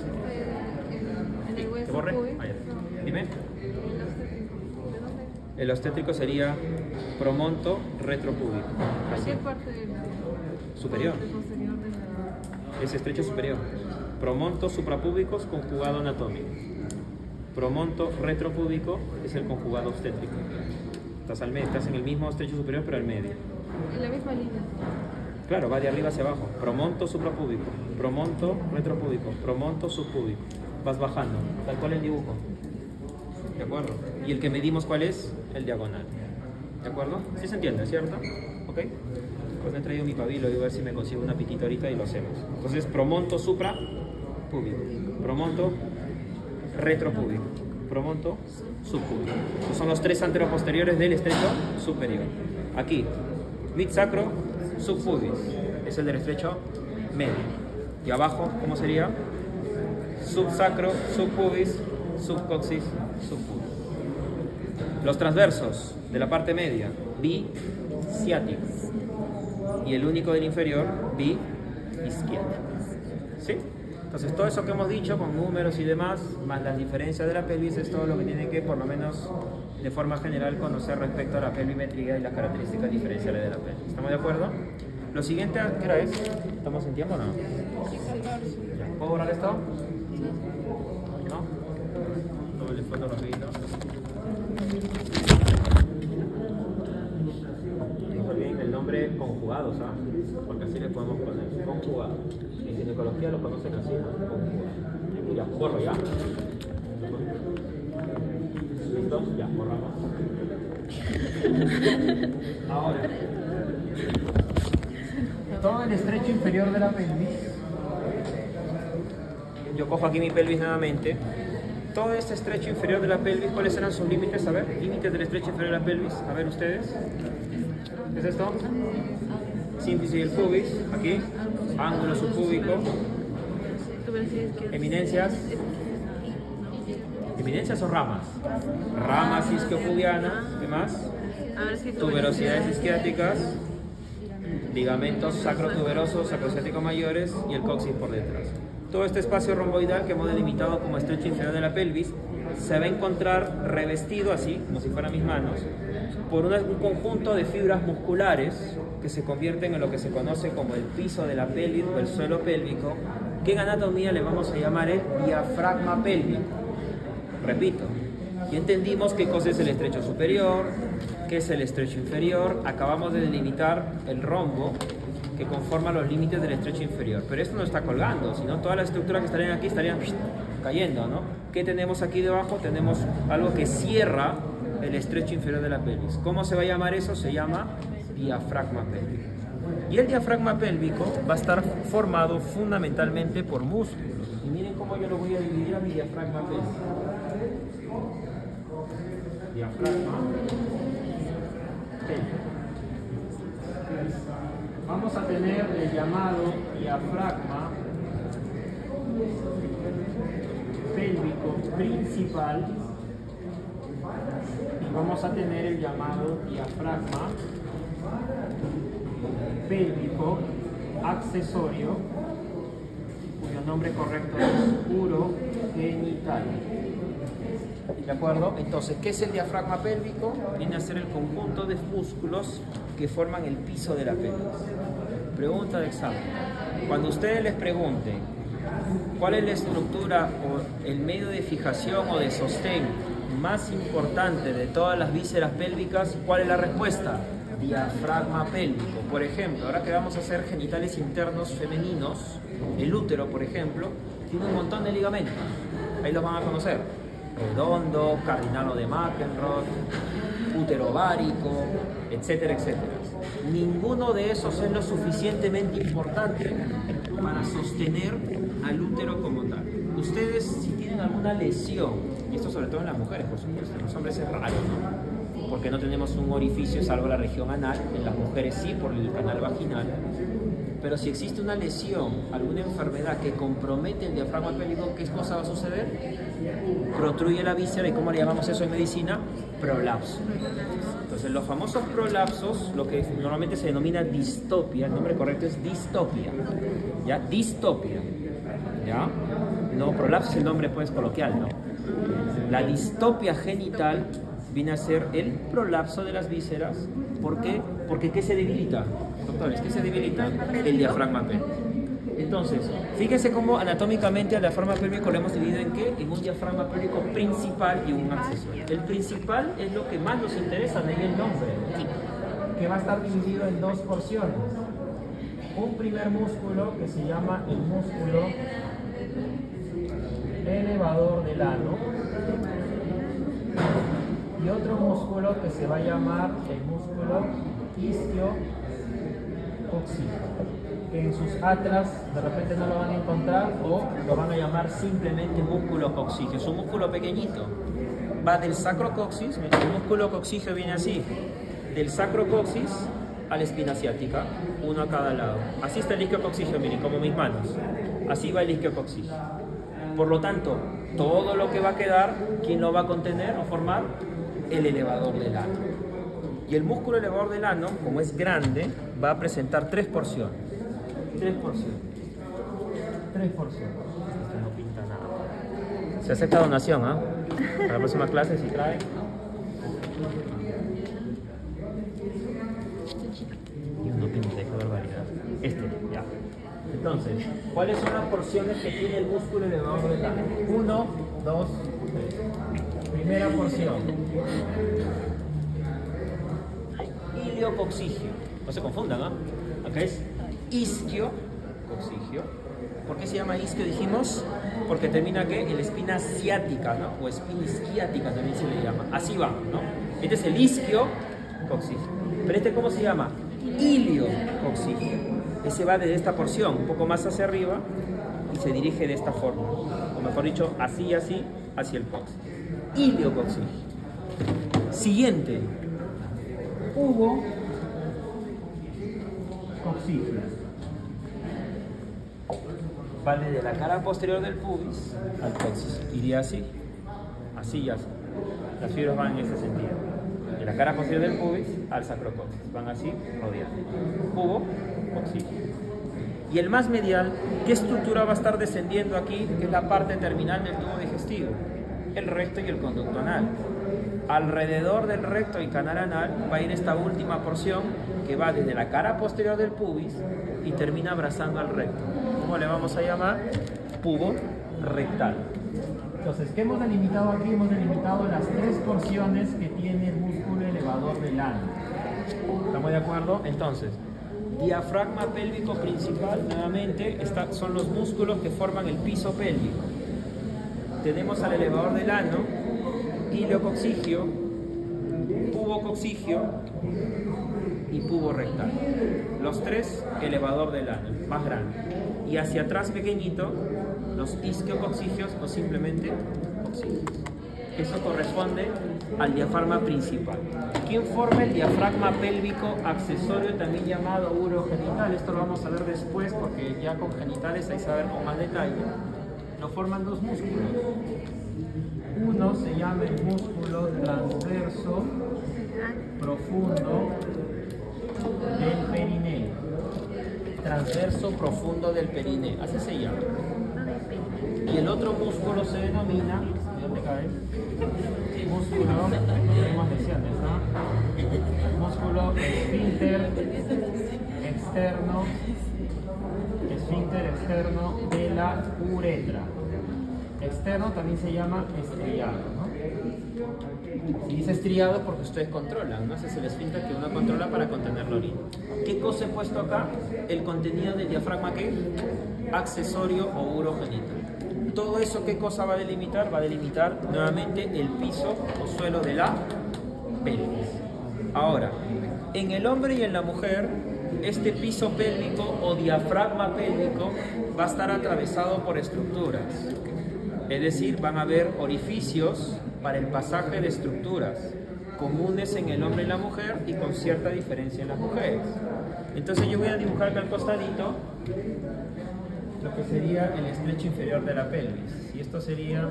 En el ¿Te hueso borré? pubis. Ahí. Dime. ¿De dónde? El obstétrico sería promonto retropúbico. Así. ¿Qué parte del Superior. posterior de la... Es estrecho superior. Promonto suprapúbicos conjugado anatómico. Promonto retropúbico es el conjugado obstétrico. Estás al medio, estás en el mismo estrecho superior pero al medio. En la misma línea. Claro, va de arriba hacia abajo. Promonto suprapúbico, promonto retropúbico, promonto subpúbico. Vas bajando, tal cual el dibujo. ¿De acuerdo? Y el que medimos, ¿cuál es? El diagonal. ¿De acuerdo? Sí se entiende, ¿cierto? ¿Ok? Pues me he traído mi pabilo y voy a ver si me consigo una pitita ahorita y lo hacemos. Entonces, promonto suprapúbico, promonto retropúbico, promonto subpúbico. Estos son los tres anteroposteriores del estrecho superior. Aquí, mid-sacro, subpubis, es el del estrecho medio. Y abajo, ¿cómo sería? Subsacro, subpubis, subcoxis, subpubis. Los transversos de la parte media, bi-ciático. Y el único del inferior, bi-isquiático. ¿Sí? Entonces, todo eso que hemos dicho con números y demás, más las diferencias de la pelvis, es todo lo que tiene que, por lo menos de forma general, conocer respecto a la pelvimetría y las características diferenciales de la pelvis. ¿Estamos de acuerdo? Lo siguiente, ¿qué hora es? ¿Estamos en tiempo o no? Ya. ¿Puedo borrar esto? ¿No? Tómale foto rapidito. Dijo bien el nombre conjugados, ¿ah? Porque así le podemos poner. Conjugado. En ginecología lo conocen así, ¿no? Conjugado. Ya, borro ya. ¿Listo? Ya, borramos. Ahora, todo el estrecho inferior de la pelvis, yo cojo aquí mi pelvis nuevamente, todo este estrecho inferior de la pelvis, ¿cuáles eran sus límites? A ver, límites del estrecho inferior de la pelvis, a ver ustedes, ¿qué es esto? Sínfisis del pubis, aquí, ángulo subpúbico, eminencias, eminencias o ramas, ramas isquiopubianas, ¿qué más? Tuberosidades isquiáticas, ligamentos sacrotuberosos, sacrociáticos mayores y el coxis por detrás. Todo este espacio romboidal que hemos delimitado como estrecho inferior de la pelvis se va a encontrar revestido así, como si fueran mis manos, por un conjunto de fibras musculares que se convierten en lo que se conoce como el piso de la pelvis o el suelo pélvico, que en anatomía le vamos a llamar el diafragma pélvico. Repito, ya entendimos qué cosa es el estrecho superior, qué es el estrecho inferior, acabamos de delimitar el rombo que conforma los límites del estrecho inferior, pero esto no está colgando, sino todas las estructuras que estarían aquí estarían cayendo, ¿no? ¿Qué tenemos aquí debajo? Tenemos algo que cierra el estrecho inferior de la pelvis. ¿Cómo se va a llamar eso? Se llama diafragma pélvico. Y el diafragma pélvico va a estar formado fundamentalmente por músculos. Y miren cómo yo lo voy a dividir a mi diafragma pélvico. Diafragma pélvico. Vamos a tener el llamado diafragma pélvico principal y vamos a tener el llamado diafragma pélvico accesorio, cuyo nombre correcto es urogenital. ¿De acuerdo? Entonces, ¿qué es el diafragma pélvico? Viene a ser el conjunto de músculos que forman el piso de la pelvis. Pregunta de examen. Cuando ustedes les pregunten cuál es la estructura o el medio de fijación o de sostén más importante de todas las vísceras pélvicas, ¿cuál es la respuesta? Diafragma pélvico. Por ejemplo, ahora que vamos a hacer genitales internos femeninos, el útero, por ejemplo, tiene un montón de ligamentos. Ahí los van a conocer. Redondo, cardinalo de McEnroe, útero ovárico, etcétera, etcétera. Ninguno de esos es lo suficientemente importante para sostener al útero como tal. Ustedes, si tienen alguna lesión, y esto sobre todo en las mujeres, por supuesto, en los hombres es raro, ¿no? Porque no tenemos un orificio salvo la región anal, en las mujeres sí, por el canal vaginal. Pero si existe una lesión, alguna enfermedad que compromete el diafragma pélvico, ¿qué cosa va a suceder? Protruye la víscera, y ¿cómo le llamamos eso en medicina? Prolapso. Entonces, los famosos prolapsos, lo que normalmente se denomina distopia, el nombre correcto es distopia, ¿ya? Distopia, ¿ya? No, prolapso es el nombre, pues, coloquial, ¿no? La distopia genital viene a ser el prolapso de las vísceras. ¿Por qué? Porque ¿qué se debilita? Doctores, ¿qué se debilita? El diafragma pélvico. Entonces, fíjense cómo anatómicamente al diafragma pélvico lo hemos dividido en qué? En un diafragma pélvico principal y un accesorio. El principal es lo que más nos interesa, de ahí el nombre, que va a estar dividido en dos porciones. Un primer músculo que se llama el músculo elevador del ano, y otro músculo que se va a llamar el músculo isquiocoxígeo, que en sus atlas de repente no lo van a encontrar o lo van a llamar simplemente músculo coxígeo. Es un músculo pequeñito, va del sacrocoxis, el músculo coxígeo viene así, del sacrocoxis a la espina ciática, uno a cada lado. Así está el isquiocoxígeo, miren, como mis manos, así va el isquiocoxígeo. Por lo tanto, todo lo que va a quedar, ¿quién lo va a contener o formar? El elevador del ano. Y el músculo elevador del ano, como es grande, va a presentar tres porciones. Tres porciones. Esto no pinta nada. Se acepta donación, ¿ah? Para la próxima clase, si trae. Y no pinta, qué barbaridad. Ya. Entonces, ¿cuáles son las porciones que tiene el músculo elevador del ano? 1, 2, 3. Primera porción. Iliocoxígeo. No se confundan, ¿no? Acá es isquiocoxígeo. ¿Por qué se llama isquio? Dijimos, porque termina ¿qué? En la espina ciática, ¿no? O espina isquiática también se le llama. Así va, ¿no? Este es el isquiocoxígeo. Pero este, ¿cómo se llama? Iliocoxígeo. Ese va desde esta porción, un poco más hacia arriba, y se dirige de esta forma. O mejor dicho, así y así, hacia el coxis. Iliocoxígeo. Siguiente. Ubocoxígeo. Va desde la cara posterior del pubis al coxis. Iría así. Así y así. Las fibras van en ese sentido. De la cara posterior del pubis al sacrocoxis. Van así, rodeando. Ubocoxígeo. Y el más medial, ¿qué estructura va a estar descendiendo aquí? Que es la parte terminal del tubo digestivo. El recto y el conducto anal. Alrededor del recto y canal anal va a ir esta última porción que va desde la cara posterior del pubis y termina abrazando al recto. ¿Cómo le vamos a llamar? Pubo rectal. Entonces, ¿qué hemos delimitado aquí? Hemos delimitado las tres porciones que tiene el músculo elevador del ano. ¿Estamos de acuerdo? Entonces, diafragma pélvico principal, nuevamente, son los músculos que forman el piso pélvico. Tenemos al elevador del ano, iliocoxígeo, pubo coccigio y pubo rectal. Los tres, elevador del ano, más grande. Y hacia atrás pequeñito, los isquiococcigios o simplemente coccigios. Eso corresponde al diafragma principal. ¿Quién forma el diafragma pélvico accesorio, también llamado urogenital? Esto lo vamos a ver después porque ya con genitales hay que saber con más detalle. Lo forman dos músculos. Uno se llama el músculo transverso profundo del perineo. Transverso profundo del perineo, así se llama. Y el otro músculo se denomina, ¿dónde cae? Músculo, estamos diciendo, ¿no? Músculo esfínter externo de la uretra. Externo también se llama estriado, ¿no? Se dice estriado porque ustedes controlan, ¿no? Ese es el esfínter que uno controla para contener la orina. ¿Qué cosa he puesto acá? El contenido del diafragma, ¿qué? Accesorio o urogenital. Todo eso, ¿qué cosa va a delimitar? Va a delimitar nuevamente el piso o suelo de la pelvis. Ahora, en el hombre y en la mujer, este piso pélvico o diafragma pélvico va a estar atravesado por estructuras. Es decir, van a haber orificios para el pasaje de estructuras comunes en el hombre y la mujer y con cierta diferencia en las mujeres. Entonces yo voy a dibujar acá al costadito lo que sería el estrecho inferior de la pelvis. Y esto sería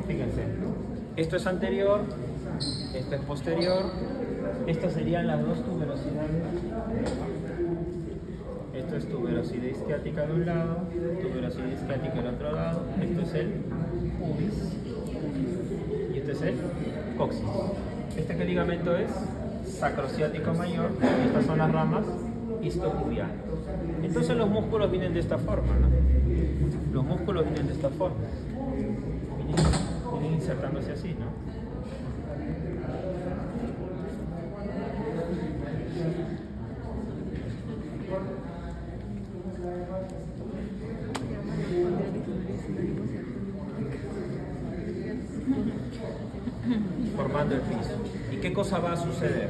fíjense, esto es anterior, esto es posterior, estas serían las dos tuberosidades. Esto es tuberosidad isquiática de un lado, tuberosidad isquiática del otro lado. Esto es el pubis y este es el coxis. ¿Este qué ligamento es? Sacrociático mayor, y estas son las ramas isquiopubianas. Entonces los músculos vienen de esta forma, ¿no? Los músculos vienen de esta forma. Vienen insertándose así, ¿no? Formando el piso. ¿Y qué cosa va a suceder?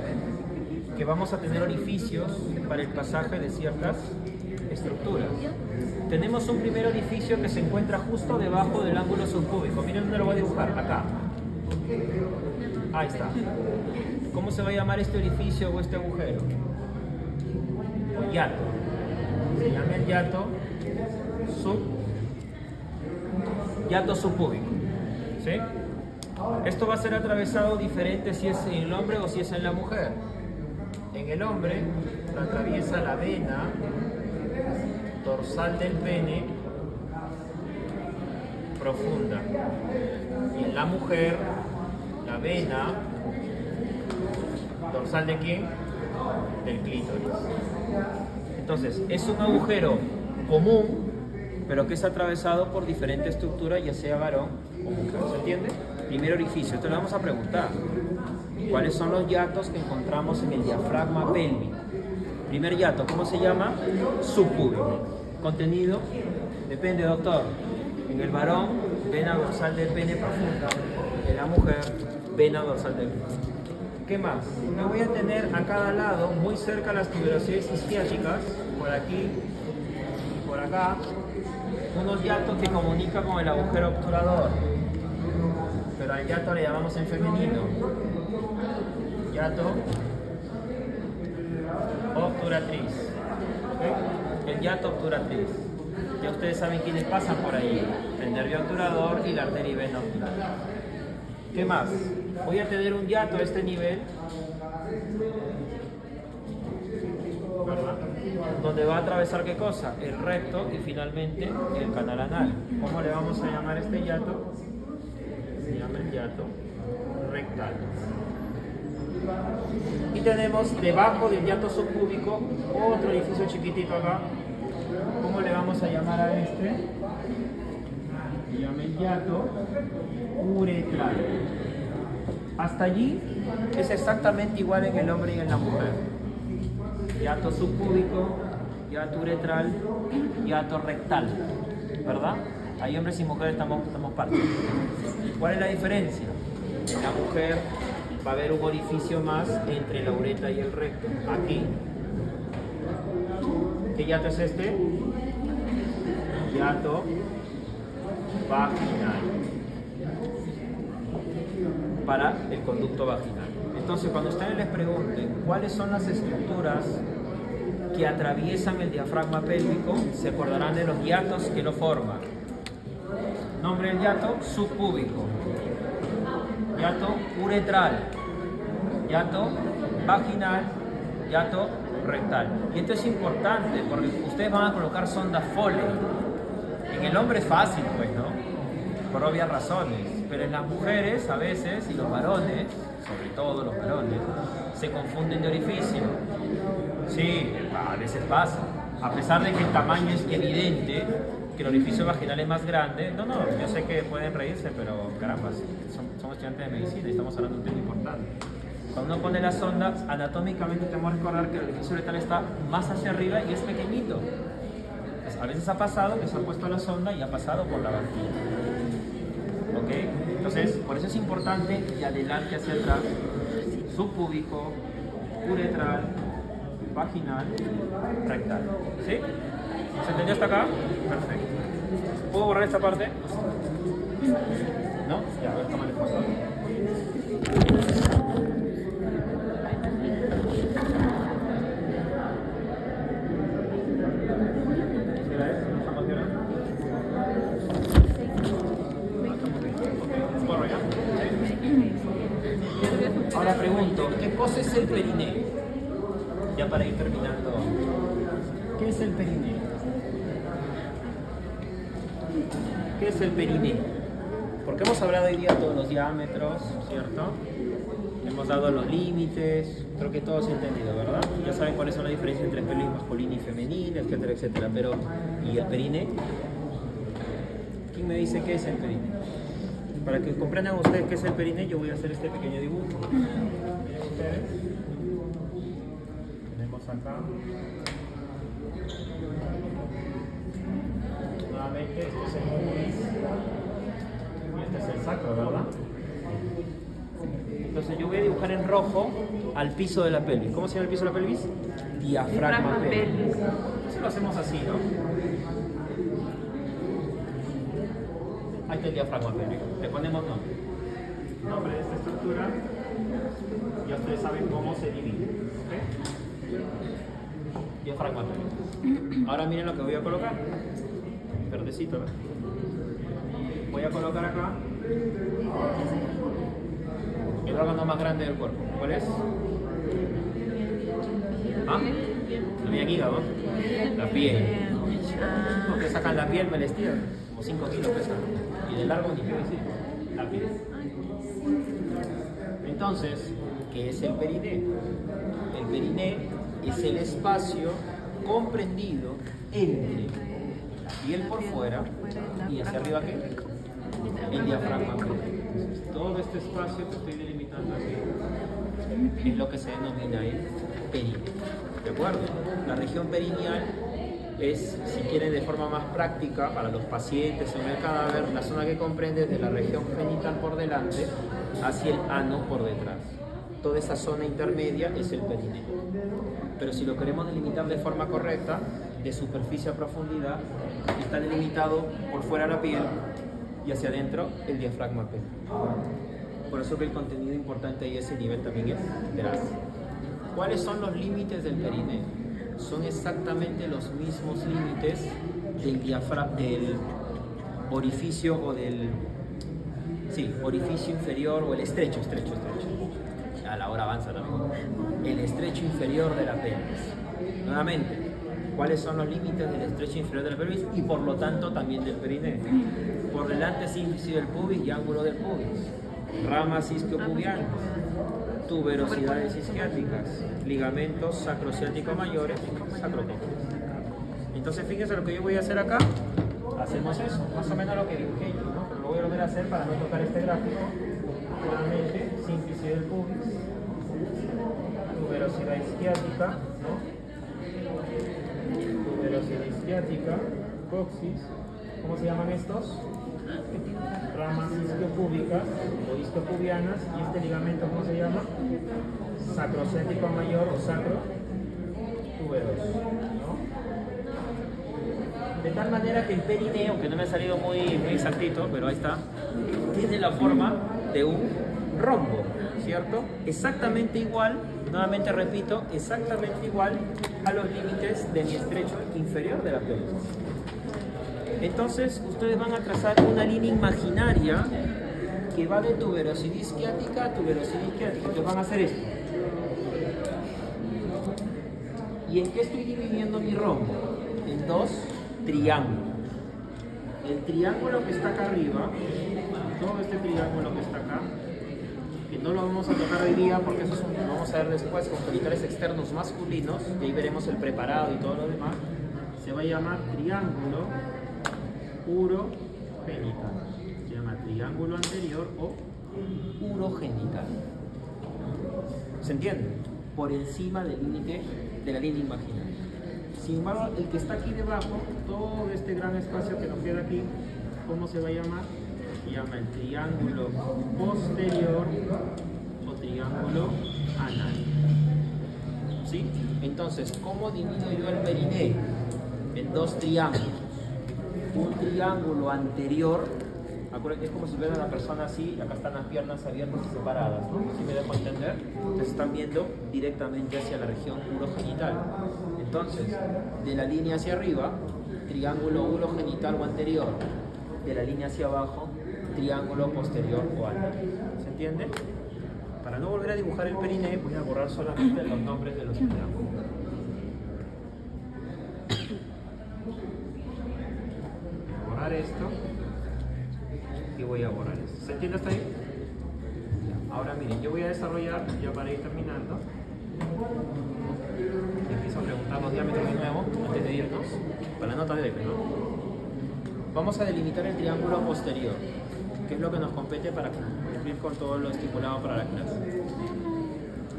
Que vamos a tener orificios para el pasaje de ciertas estructuras. Tenemos un primer orificio que se encuentra justo debajo del ángulo subpúbico. Miren dónde lo voy a dibujar, acá. Ahí está. ¿Cómo se va a llamar este orificio o este agujero? O hiato. Se llama el hiato subpúbico. ¿Sí? Esto va a ser atravesado diferente si es en el hombre o si es en la mujer. En el hombre lo atraviesa la vena dorsal del pene profunda. Y en la mujer, la vena dorsal de ¿quién? Del clítoris. Entonces, es un agujero común, pero que es atravesado por diferentes estructuras, ya sea varón o mujer. ¿Se entiende? Primer orificio. Esto le vamos a preguntar. ¿Cuáles son los hiatos que encontramos en el diafragma pélvico? Primer hiato, ¿cómo se llama? Subpúbico. Contenido, depende, doctor. En el varón, vena dorsal del pene profunda. En la mujer, vena dorsal del pene. ¿Qué más? Me voy a tener a cada lado, muy cerca las tuberosidades isquiáticas, por aquí y por acá, unos hiatos que comunican con el agujero obturador. Pero al hiato le llamamos en femenino hiato obturatriz. ¿Okay? El hiato obturatriz. Ya ustedes saben quiénes pasan por ahí: el nervio obturador y la arteria y vena obturadora. ¿Qué más? Voy a tener un hiato a este nivel, ¿verdad? Donde va a atravesar ¿qué cosa? El recto y finalmente el canal anal. ¿Cómo le vamos a llamar a este hiato? Se llama el hiato rectal. Y tenemos debajo del hiato subpúbico otro orificio chiquitito acá. ¿Cómo le vamos a llamar a este? se llama el hiato uretral. Hasta allí es exactamente igual en el hombre y en la mujer. Hiato subpúbico, hiato uretral, hiato rectal, ¿verdad? Hay hombres y mujeres, estamos partes. ¿Cuál es la diferencia? En la mujer va a haber un orificio más entre la uretra y el recto. Aquí. ¿Qué hiato es este? Hiato vaginal. Para el conducto vaginal. Entonces, cuando ustedes les pregunten cuáles son las estructuras que atraviesan el diafragma pélvico, se acordarán de los hiatos que lo forman. Nombre del hiato subpúbico, hiato uretral, hiato vaginal, hiato rectal. Y esto es importante porque ustedes van a colocar sonda Foley. En el hombre es fácil, pues, ¿no? Por obvias razones. Pero en las mujeres a veces, y los varones, sobre todo los varones, se confunden de orificio. Sí, a veces pasa. A pesar de que el tamaño es evidente, que el orificio vaginal es más grande. No, yo sé que pueden reírse, pero caramba, somos estudiantes de medicina y estamos hablando de un tema importante. Cuando uno pone la sonda, anatómicamente tenemos que recordar que el orificio uretral está más hacia arriba y es pequeñito. Pues a veces ha pasado que se ha puesto la sonda y ha pasado por la vagina. ¿Ok? Entonces, por eso es importante de adelante hacia atrás, subpúbico, uretral, vaginal, rectal. ¿Sí? ¿Se entendió hasta acá? Perfecto. ¿Puedo borrar esta parte? ¿No? Ya, a ver, tómale foto. ¿Qué la es? ¿Estamos bien? ¿Borro ya? Ahora pregunto, ¿qué cosa es el perineo? Ya para ir terminando. ¿Qué es el perineo? ¿Qué es el perineo? Porque hemos hablado hoy día de todos los diámetros, ¿cierto? Hemos dado los límites, creo que todos han entendido, ¿verdad? Ya saben cuáles son las diferencias entre pelvis masculina y femenina, etcétera, etcétera. Pero, ¿y el perineo? ¿Quién me dice qué es el perineo? Para que comprendan ustedes qué es el perineo, yo voy a hacer este pequeño dibujo. Miren ustedes. Tenemos acá. Nuevamente, este es el pubis y este es el sacro, ¿verdad? Entonces yo voy a dibujar en rojo al piso de la pelvis. ¿Cómo se llama el piso de la pelvis? Diafragma pélvico. Entonces lo hacemos así, ¿no? Ahí está el diafragma pélvico. Le ponemos nombre. Nombre de esta estructura. Ya ustedes saben cómo se divide. ¿Okay? Diafragma pélvico. Ahora miren lo que voy a colocar. Verdecito, ¿verdad? Voy a colocar acá el órgano más grande del cuerpo. ¿Cuál es? ¿Ah? El hígado. La piel. Porque sacan la piel, me les tiran. Como 5 kilos pesan. Y de largo ni qué decir. La piel. Entonces, ¿qué es el perineo? El perineo es el espacio comprendido entre la piel por fuera y hacia arriba, ¿qué? El diafragma. Todo este espacio que estoy delimitando aquí es lo que se denomina el perineo. ¿De acuerdo? La región perineal es, si quieren de forma más práctica, para los pacientes en el cadáver, la zona que comprende de la región genital por delante hacia el ano por detrás. Toda esa zona intermedia es el perineo. Pero si lo queremos delimitar de forma correcta, de superficie a profundidad, está delimitado por fuera la piel y hacia adentro el diafragma pélvico. Por eso que el contenido importante ahí, ese nivel también es grasa. ¿Cuáles son los límites del perineo? Son exactamente los mismos límites del orificio o del orificio inferior o el estrecho. A la hora avanza también. El estrecho inferior de la pelvis. Nuevamente, ¿cuáles son los límites del estrecho inferior de la pelvis y por lo tanto también del perineo? Por delante sínfisis del pubis y ángulo del pubis, ramas isquiopubianas, tuberosidades isquiáticas, ligamentos sacrociáticos mayores, sacrotécnicos. Entonces fíjense lo que yo voy a hacer acá. Hacemos eso, más o menos. menos lo que dibujé yo, ¿no? Pero lo voy a volver a hacer para no tocar este gráfico. Nuevamente, sínfisis del pubis, tuberosidad isquiática, ¿no? Tuberosidad isquiática, coxis. ¿Cómo se llaman estos? Ramas isquiopúbicas o isquiopubianas. ¿Y este ligamento cómo se llama? Sacrocéntrico mayor o sacro tuberoso, ¿no? De tal manera que el perineo, que no me ha salido muy exactito, pero ahí está, tiene la forma de un rombo, ¿cierto? Exactamente igual, nuevamente repito, exactamente igual a los límites de mi estrecho inferior de la pelvis. Entonces, ustedes van a trazar una línea imaginaria que va de tuberosidad isquiática a tuberosidad isquiática. Entonces van a hacer esto. ¿Y en qué estoy dividiendo mi rombo? En dos triángulos. El triángulo que está acá arriba, todo este triángulo que está acá, que no lo vamos a tocar hoy día porque eso lo vamos a ver después con genitales externos masculinos, y ahí veremos el preparado y todo lo demás, se va a llamar triángulo urogenital. Se llama triángulo anterior o urogenital. ¿Se entiende? Por encima del límite de la línea imaginaria. Sin embargo, el que está aquí debajo, todo este gran espacio que nos queda aquí, ¿cómo se va a llamar? Se llama el triángulo posterior o triángulo anal. ¿Sí? Entonces, ¿cómo divido yo el perineo? En dos triángulos. Un triángulo anterior, acuérdense, es como si vieran a la persona así, y acá están las piernas abiertas y separadas, ¿no? ¿Sí me dejo entender? Entonces están viendo directamente hacia la región urogenital. Entonces, de la línea hacia arriba, triángulo urogenital o anterior. De la línea hacia abajo, triángulo posterior o anal. ¿Se entiende? Para no volver a dibujar el perineo, voy a borrar solamente los nombres de los triángulos. Voy a borrar esto y voy a borrar esto. ¿Se entiende hasta ahí? Ahora miren, yo voy a desarrollar, ya para ir terminando, empiezo a preguntar los diámetros de nuevo antes de irnos, para la nota de hoy, ¿no? Vamos a delimitar el triángulo posterior, que es lo que nos compete para cumplir con todo lo estipulado para la clase.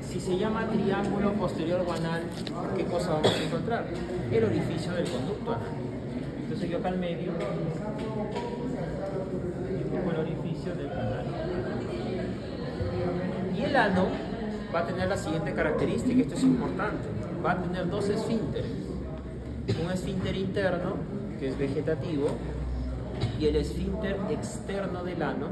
Si se llama triángulo posterior o anal, ¿qué cosa vamos a encontrar? El orificio del conducto anal. Entonces yo acá al medio dibujo el orificio del canal. Y el ano va a tener la siguiente característica, esto es importante, va a tener dos esfínteres. Un esfínter interno, que es vegetativo, y el esfínter externo del ano,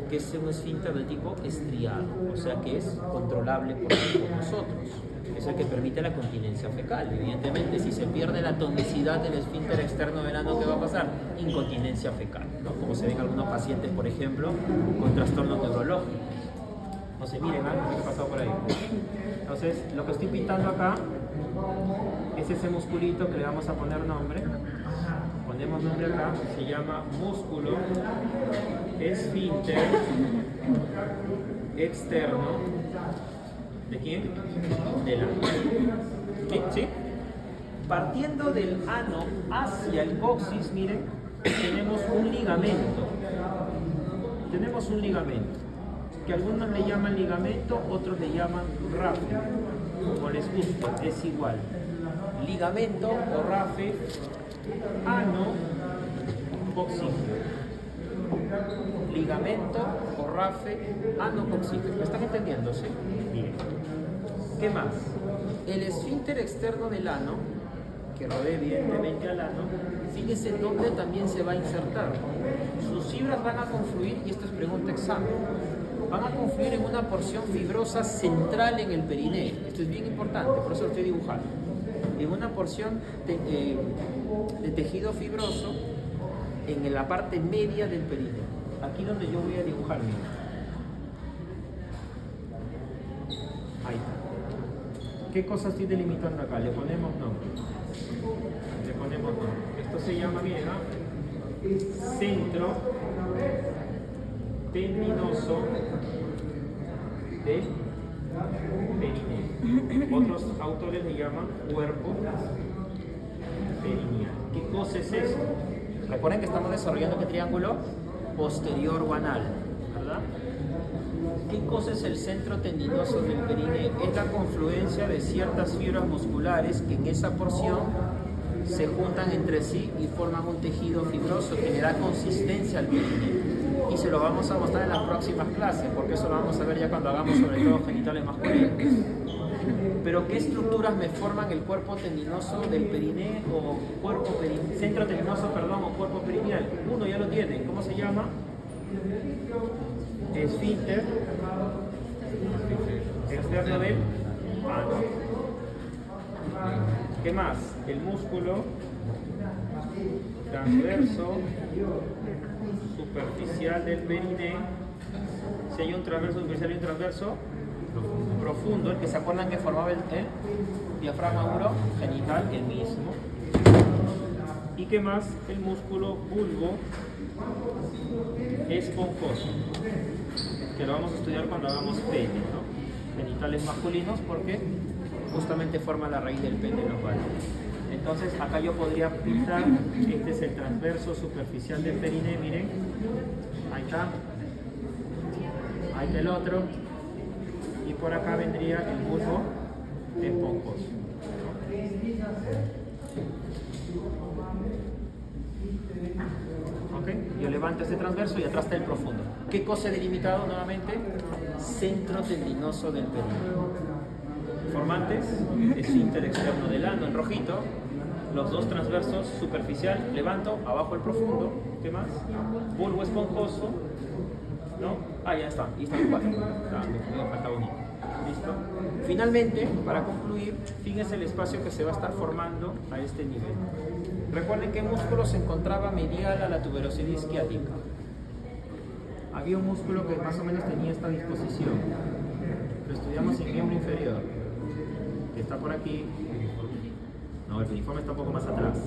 que es un esfínter de tipo estriado, o sea que es controlable por nosotros. Es el que permite la continencia fecal. Evidentemente, si se pierde la tonicidad del esfínter externo del ano, ¿qué va a pasar? Incontinencia fecal, ¿no? Como se ven algunos pacientes, por ejemplo, con trastornos neurológicos. No se miren algo que ha pasado por ahí. Entonces, lo que estoy pintando acá es ese musculito que le vamos a poner nombre. Ponemos nombre acá, se llama músculo esfínter externo. ¿De quién? Del ano. ¿Sí? Partiendo del ano hacia el coxis, miren, tenemos un ligamento. Tenemos un ligamento, que algunos le llaman ligamento, otros le llaman rafe, como les gusta, es igual. Ligamento o rafe, ano, coxígeno. Ligamento o rafe, ano, coxígeno. ¿Me están entendiendo? ¿Sí? Bien. ¿Qué más? El esfínter externo del ano, que rodea evidentemente al ano, fíjense dónde también se va a insertar. Sus fibras van a confluir, y esto es pregunta examen, van a confluir en una porción fibrosa central en el perineo. Esto es bien importante, por eso lo estoy dibujando. En una porción de tejido fibroso en la parte media del perineo. Aquí donde yo voy a dibujar, miren. Ahí está. ¿Qué cosa estoy delimitando acá? Le ponemos nombre. Le ponemos nombre. Esto se llama, miren, ¿no? Centro tendinoso del perineo. Otros autores le llaman cuerpo perineal. ¿Qué cosa es esto? Recuerden que estamos desarrollando qué triángulo posterior o anal, ¿verdad? ¿Qué cosa es el centro tendinoso del perineo? Es la confluencia de ciertas fibras musculares que en esa porción se juntan entre sí y forman un tejido fibroso que le da consistencia al perineo. Y se lo vamos a mostrar en las próximas clases, porque eso lo vamos a ver ya cuando hagamos sobre todo genitales masculinos. Pero ¿qué estructuras me forman el cuerpo tendinoso del perineo o centro tendinoso, perdón, o cuerpo perineal? Uno ya lo tienen, ¿cómo se llama? Esfínter externo del ano. ¿Qué más? El músculo transverso superficial del perineo. Si hay un transverso superficial y un transverso profundo, el que se acuerdan que formaba el diafragma urogenital, el mismo. ¿Y qué más? El músculo bulbo esponjoso, que lo vamos a estudiar cuando hagamos pene, ¿no? Genitales masculinos, porque justamente forma la raíz del pene en los varones. Entonces acá yo podría pintar, este es el transverso superficial del perineo, miren, ahí está el otro, y por acá vendría el bulbo esponjoso. ¿Ok? Yo levanto este transverso y atrás está el profundo. ¿Qué cosa he delimitado nuevamente? Centro tendinoso del perineo. Formantes, esfínter externo del ano en rojito, los dos transversos superficial, levanto, abajo el profundo, ¿qué más? Bulbo esponjoso, ¿no? Ah, ya está, y están cuatro. Me falta uno. ¿Listo? Finalmente, para concluir, fíjense el espacio que se va a estar formando a este nivel. Recuerden que músculo se encontraba medial a la tuberosidad isquiática. Había un músculo que más o menos tenía esta disposición. Lo estudiamos en miembro inferior, que está por aquí. No, el piriforme está un poco más atrás.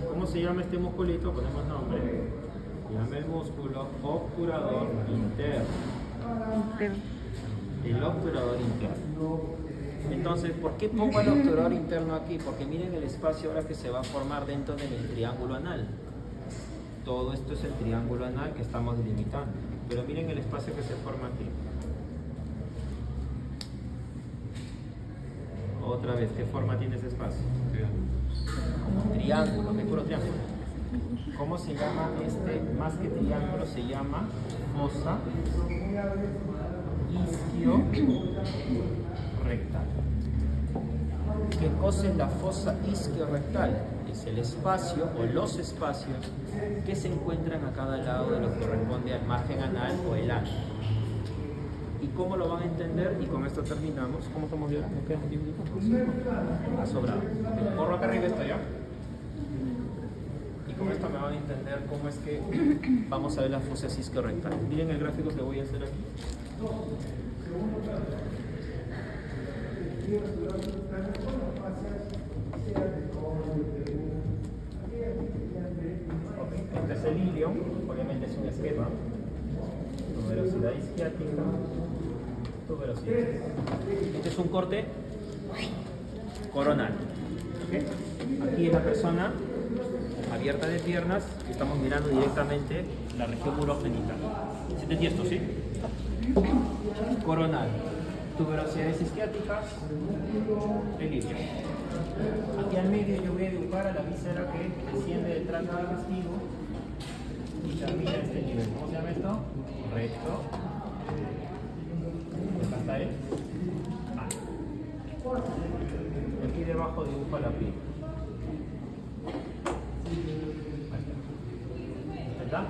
¿Cómo se llama este musculito? Ponemos nombre. Se llama el músculo obturador interno. El obturador interno. Entonces, ¿por qué pongo el obturador interno aquí? Porque miren el espacio ahora que se va a formar dentro del triángulo anal. Todo esto es el triángulo anal que estamos delimitando. Pero miren el espacio que se forma aquí. Otra vez, ¿qué forma tiene ese espacio? Como un triángulo, ¿qué puro triángulo? ¿Cómo se llama este? Más que triángulo, se llama fosa isquio-rectal. ¿Qué cosa es la fosa isquio-rectal? Es el espacio o los espacios que se encuentran a cada lado de lo que corresponde al margen anal o el ano. ¿Y cómo lo van a entender? Y con esto terminamos. ¿Cómo estamos ya? ¿Nos quedan 10 minutos? Ha sobrado. Borro acá arriba esto ya. Y con esto me van a entender cómo es que vamos a ver la fosa isquio-rectal. Miren el gráfico que voy a hacer aquí. Este es el ilion, obviamente es un esquema. Tuberosidad isquiática, tuberosidad. Este es un corte coronal. ¿Okay? Aquí es la persona abierta de piernas, estamos mirando directamente la región urogenital. ¿Se te entiende esto, sí? Coronal, tuberosidades isquiáticas, el ilion. Aquí al medio yo voy a dibujar a la víscera que desciende del tracto digestivo y termina a este nivel. ¿Cómo se llama esto? Recto. Acá está él. Y aquí debajo dibujo la piel. Ahí está.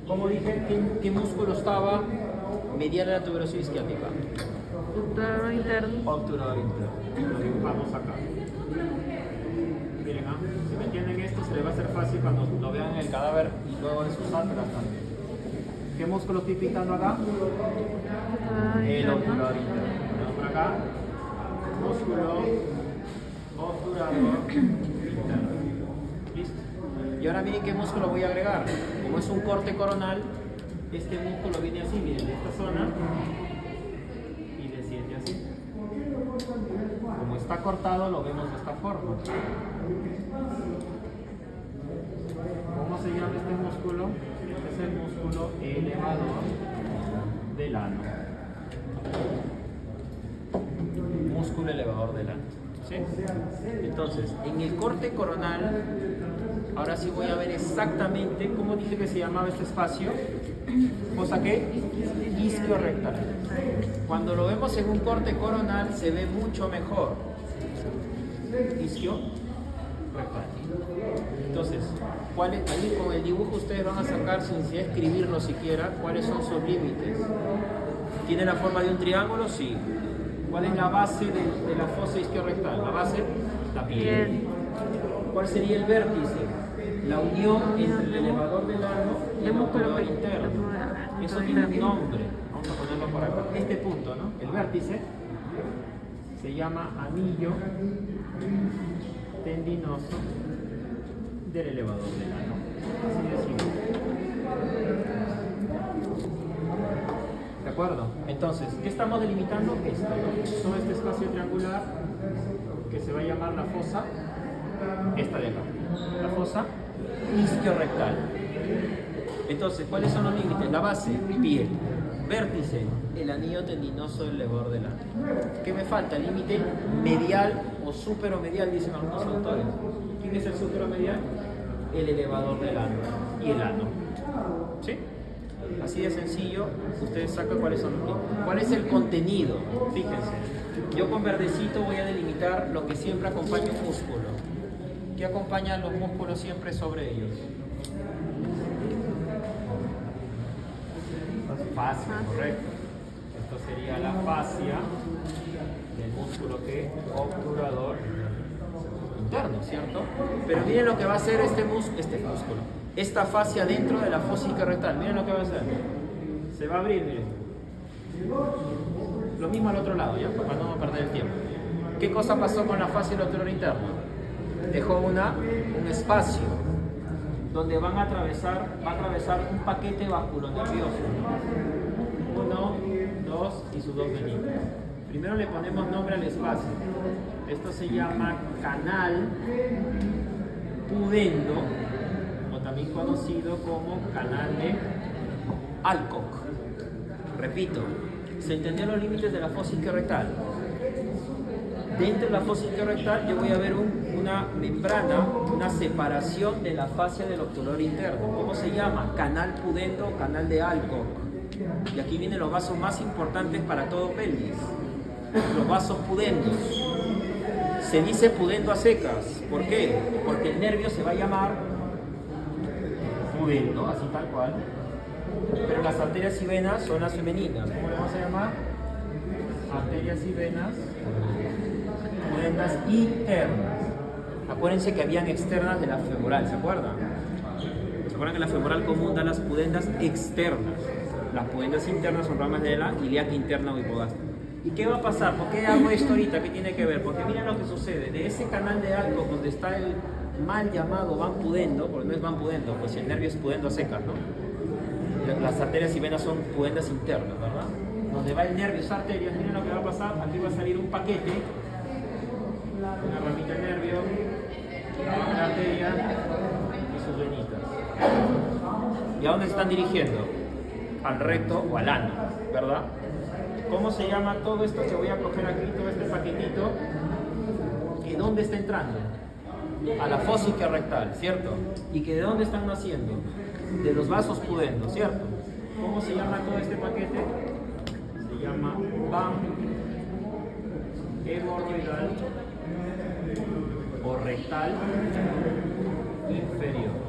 Como dije, ¿qué músculo estaba medial a la tuberosidad isquiática? Obturador interno. Obturador interno. Lo dibujamos acá. Miren, si me entienden esto, se les va a hacer fácil cuando lo vean en el cadáver y luego en sus átras también. ¿Qué músculo estoy pintando acá? El obturador interno. Ponemos por acá. Músculo obturador interno. ¿Listo? Y ahora miren qué músculo voy a agregar. Como es un corte coronal, este músculo viene así, miren, de esta zona y desciende así. Como está cortado lo vemos de esta forma. ¿Cómo se llama este músculo? Este es el músculo elevador del ano. Músculo elevador del ano. ¿Sí? Entonces, en el corte coronal, ahora sí voy a ver exactamente cómo dije que se llamaba este espacio. ¿Cosa qué? Isquiorrectal. Cuando lo vemos en un corte coronal se ve mucho mejor. Isquiorrectal. Entonces, ahí con el dibujo ustedes van a sacar, sin escribirlo siquiera, cuáles son sus límites. ¿Tiene la forma de un triángulo? Sí. ¿Cuál es la base de la fosa isquiorrectal? La base, la piel. ¿Cuál sería el vértice? La unión entre el elevador del ano y el octurador interno. Eso tiene un nombre. Vamos a ponerlo por acá. Este punto, ¿no? El vértice se llama anillo tendinoso del elevador del ano. Así de simple. ¿De acuerdo? Entonces, ¿qué estamos delimitando? Esto, ¿no? Todo este espacio triangular que se va a llamar la fosa, esta de acá, la fosa isquiorrectal. Entonces, ¿cuáles son los límites? La base, piel. Vértice, el anillo tendinoso del elevador del ano. ¿Qué me falta? El límite medial o superomedial, dicen algunos autores. ¿Quién es el superomedial? El elevador del ano y el ano. ¿Sí? Así de sencillo, ustedes sacan cuáles son los límites. ¿Cuál es el contenido? Fíjense, yo con verdecito voy a delimitar lo que siempre acompaña un músculo. ¿Qué acompaña a los músculos siempre sobre ellos? Fascia, correcto. Esto sería la fascia del músculo que obturador interno, ¿cierto? Pero miren lo que va a hacer este músculo, esta fascia dentro de la fosa isquiorrectal. Miren lo que va a hacer. Se va a abrir, miren. Lo mismo al otro lado, ¿ya? Para no perder el tiempo. ¿Qué cosa pasó con la fascia del obturador interno? Dejó un espacio donde va a atravesar un paquete vasculonervioso. 1, 2 y sus dos venitas. Primero le ponemos nombre al espacio. Esto se llama canal pudendo, o también conocido como canal de Alcock. Repito, ¿se entendieron los límites de la fosa isquiorrectal? Dentro de la fosa isquiorrectal yo voy a ver una membrana, una separación de la fascia del obturador interno. ¿Cómo se llama? Canal pudendo o canal de Alcock. Y aquí vienen los vasos más importantes para todo pelvis. Los vasos pudendos. Se dice pudendo a secas. ¿Por qué? Porque el nervio se va a llamar pudendo, así tal cual. Pero las arterias y venas son las femeninas. ¿Cómo le vamos a llamar? Arterias y venas pudendas internas. Acuérdense que habían externas de la femoral, ¿se acuerdan? ¿Se acuerdan que la femoral común da las pudendas externas? Las pudendas internas son ramas de la ilíaca interna o hipogástrica. ¿Y qué va a pasar? ¿Por qué hago esto ahorita? ¿Qué tiene que ver? Porque miren lo que sucede. De ese canal de Alcock donde está el mal llamado van pudendo, porque no es van pudendo, pues el nervio es pudendo a secas, ¿no? Las arterias y venas son pudendas internas, ¿verdad? Donde va el nervio, esa arteria, miren lo que va a pasar. Aquí va a salir un paquete, una ramita de nervio, una arteria y sus venitas. ¿Y a dónde se están dirigiendo? Al recto o al ano, ¿verdad? ¿Cómo se llama todo esto que voy a coger aquí, todo este paquetito? ¿Y dónde está entrando? A la fosa isquiorrectal, ¿cierto? ¿Y que de dónde están naciendo? De los vasos pudendos, ¿cierto? ¿Cómo se llama todo este paquete? Se llama van hemorroidal o rectal inferior.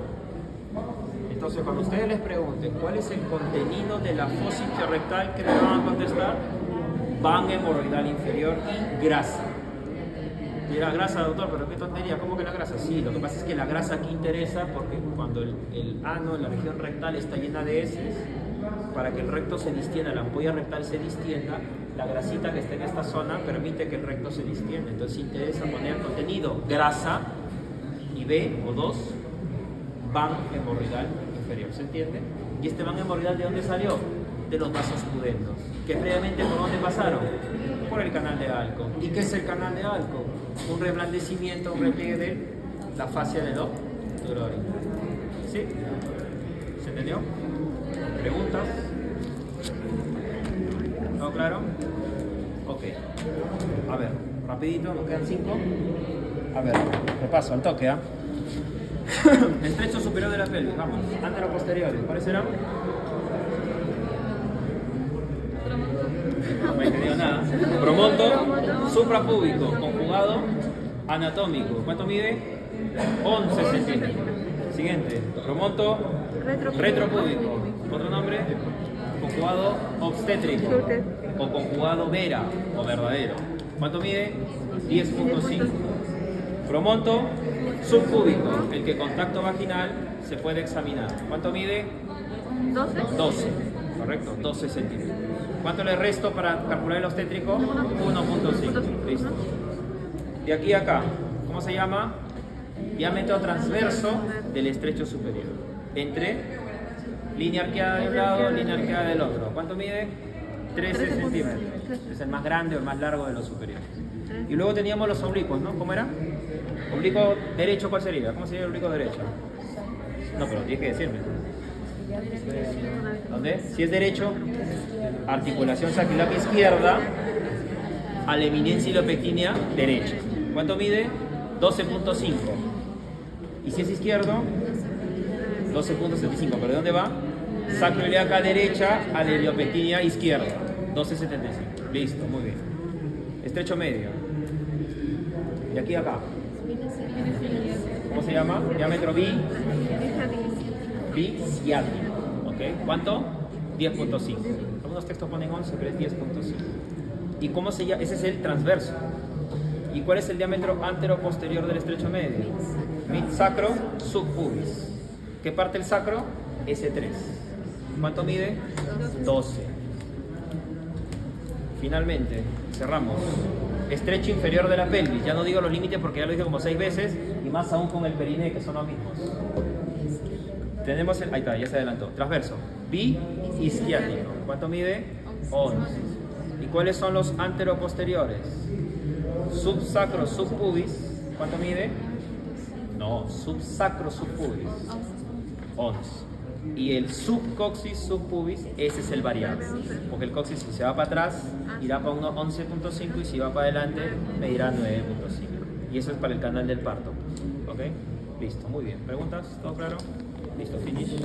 Entonces, cuando ustedes les pregunten cuál es el contenido de la fosa isquiorrectal, ¿qué les van a contestar? Van hemorroidal inferior y grasa. Dirá, grasa, doctor, pero qué tontería, ¿cómo que la grasa? Sí, lo que pasa es que la grasa aquí interesa porque cuando el ano, la región rectal, está llena de heces, para que el recto se distienda, la ampolla rectal se distienda, la grasita que está en esta zona permite que el recto se distienda. Entonces interesa poner contenido grasa y B o 2, van hemorroidal inferior, ¿se entiende? ¿Y este van hemorroidal de dónde salió? De los vasos pudendos. que previamente por dónde pasaron, por el canal de Alco. ¿Y qué es el canal de Alco? Un reblandecimiento, un repliegue de la fascia de los durori. ¿Sí? ¿Se entendió? ¿Preguntas? ¿Todo claro? Ok. A ver, rapidito, nos quedan 5. A ver, repaso al toque, ¿ah? Estrecho superior de la pelvis, vamos. Antero-posteriores, ¿cuáles serán? No me he entendido nada. Promonto suprapúbico, conjugado anatómico. ¿Cuánto mide? 11 centímetros. Siguiente. Promonto retropúbico. ¿Otro nombre? Conjugado obstétrico. O conjugado vera o verdadero. ¿Cuánto mide? 10.5. Promonto subpúbico, el que con tacto vaginal se puede examinar. ¿Cuánto mide? 12. Correcto, 12 centímetros. ¿Cuánto le resto para calcular el obstétrico? 1.5. Listo. De aquí a acá, ¿cómo se llama? Diámetro transverso del estrecho superior. Entre línea arqueada de un lado, línea arqueada del otro. ¿Cuánto mide? 13 centímetros. Es el más grande o el más largo de los superiores. Y luego teníamos los oblicuos, ¿no? ¿Cómo era? Oblicuo derecho, ¿cuál sería? ¿Cómo sería el oblicuo derecho? No, pero tienes que decirme. ¿Dónde? Si es derecho, articulación sacroiliaca izquierda a la eminencia ilopectínea derecha. ¿Cuánto mide? 12.5. Y si es izquierdo, 12.75. ¿Pero de dónde va? Sacroiliaca derecha a la ilopectínea izquierda. 12.75. Listo, muy bien. Estrecho medio. De aquí a acá. ¿Cómo se llama? Diámetro biciático. ¿Ok? ¿Cuánto? 10.5. Algunos textos ponen 11, pero es 10.5. ¿Y cómo se llama? Ese es el transverso. ¿Y cuál es el diámetro antero-posterior del estrecho medio? Mid sacro subpubis. ¿Qué parte el sacro? S3. ¿Cuánto mide? 12. Finalmente, cerramos. Estrecho inferior de la pelvis. Ya no digo los límites porque ya lo dije como 6 veces. Y más aún con el periné, que son los mismos. Tenemos el... Ahí está, ya se adelantó. Transverso. Bi-isquiático. ¿Cuánto mide? 11. ¿Y cuáles son los anteroposteriores? Subsacro subpubis. ¿Cuánto mide? No, subsacro subpubis. 11. Y el subcoxis subpubis, ese es el variable. Porque el coxis, si se va para atrás, irá para 11.5 y si va para adelante, medirá 9.5. Y eso es para el canal del parto. ¿Ok? Listo, muy bien. ¿Preguntas? ¿Todo claro? Listo, finish.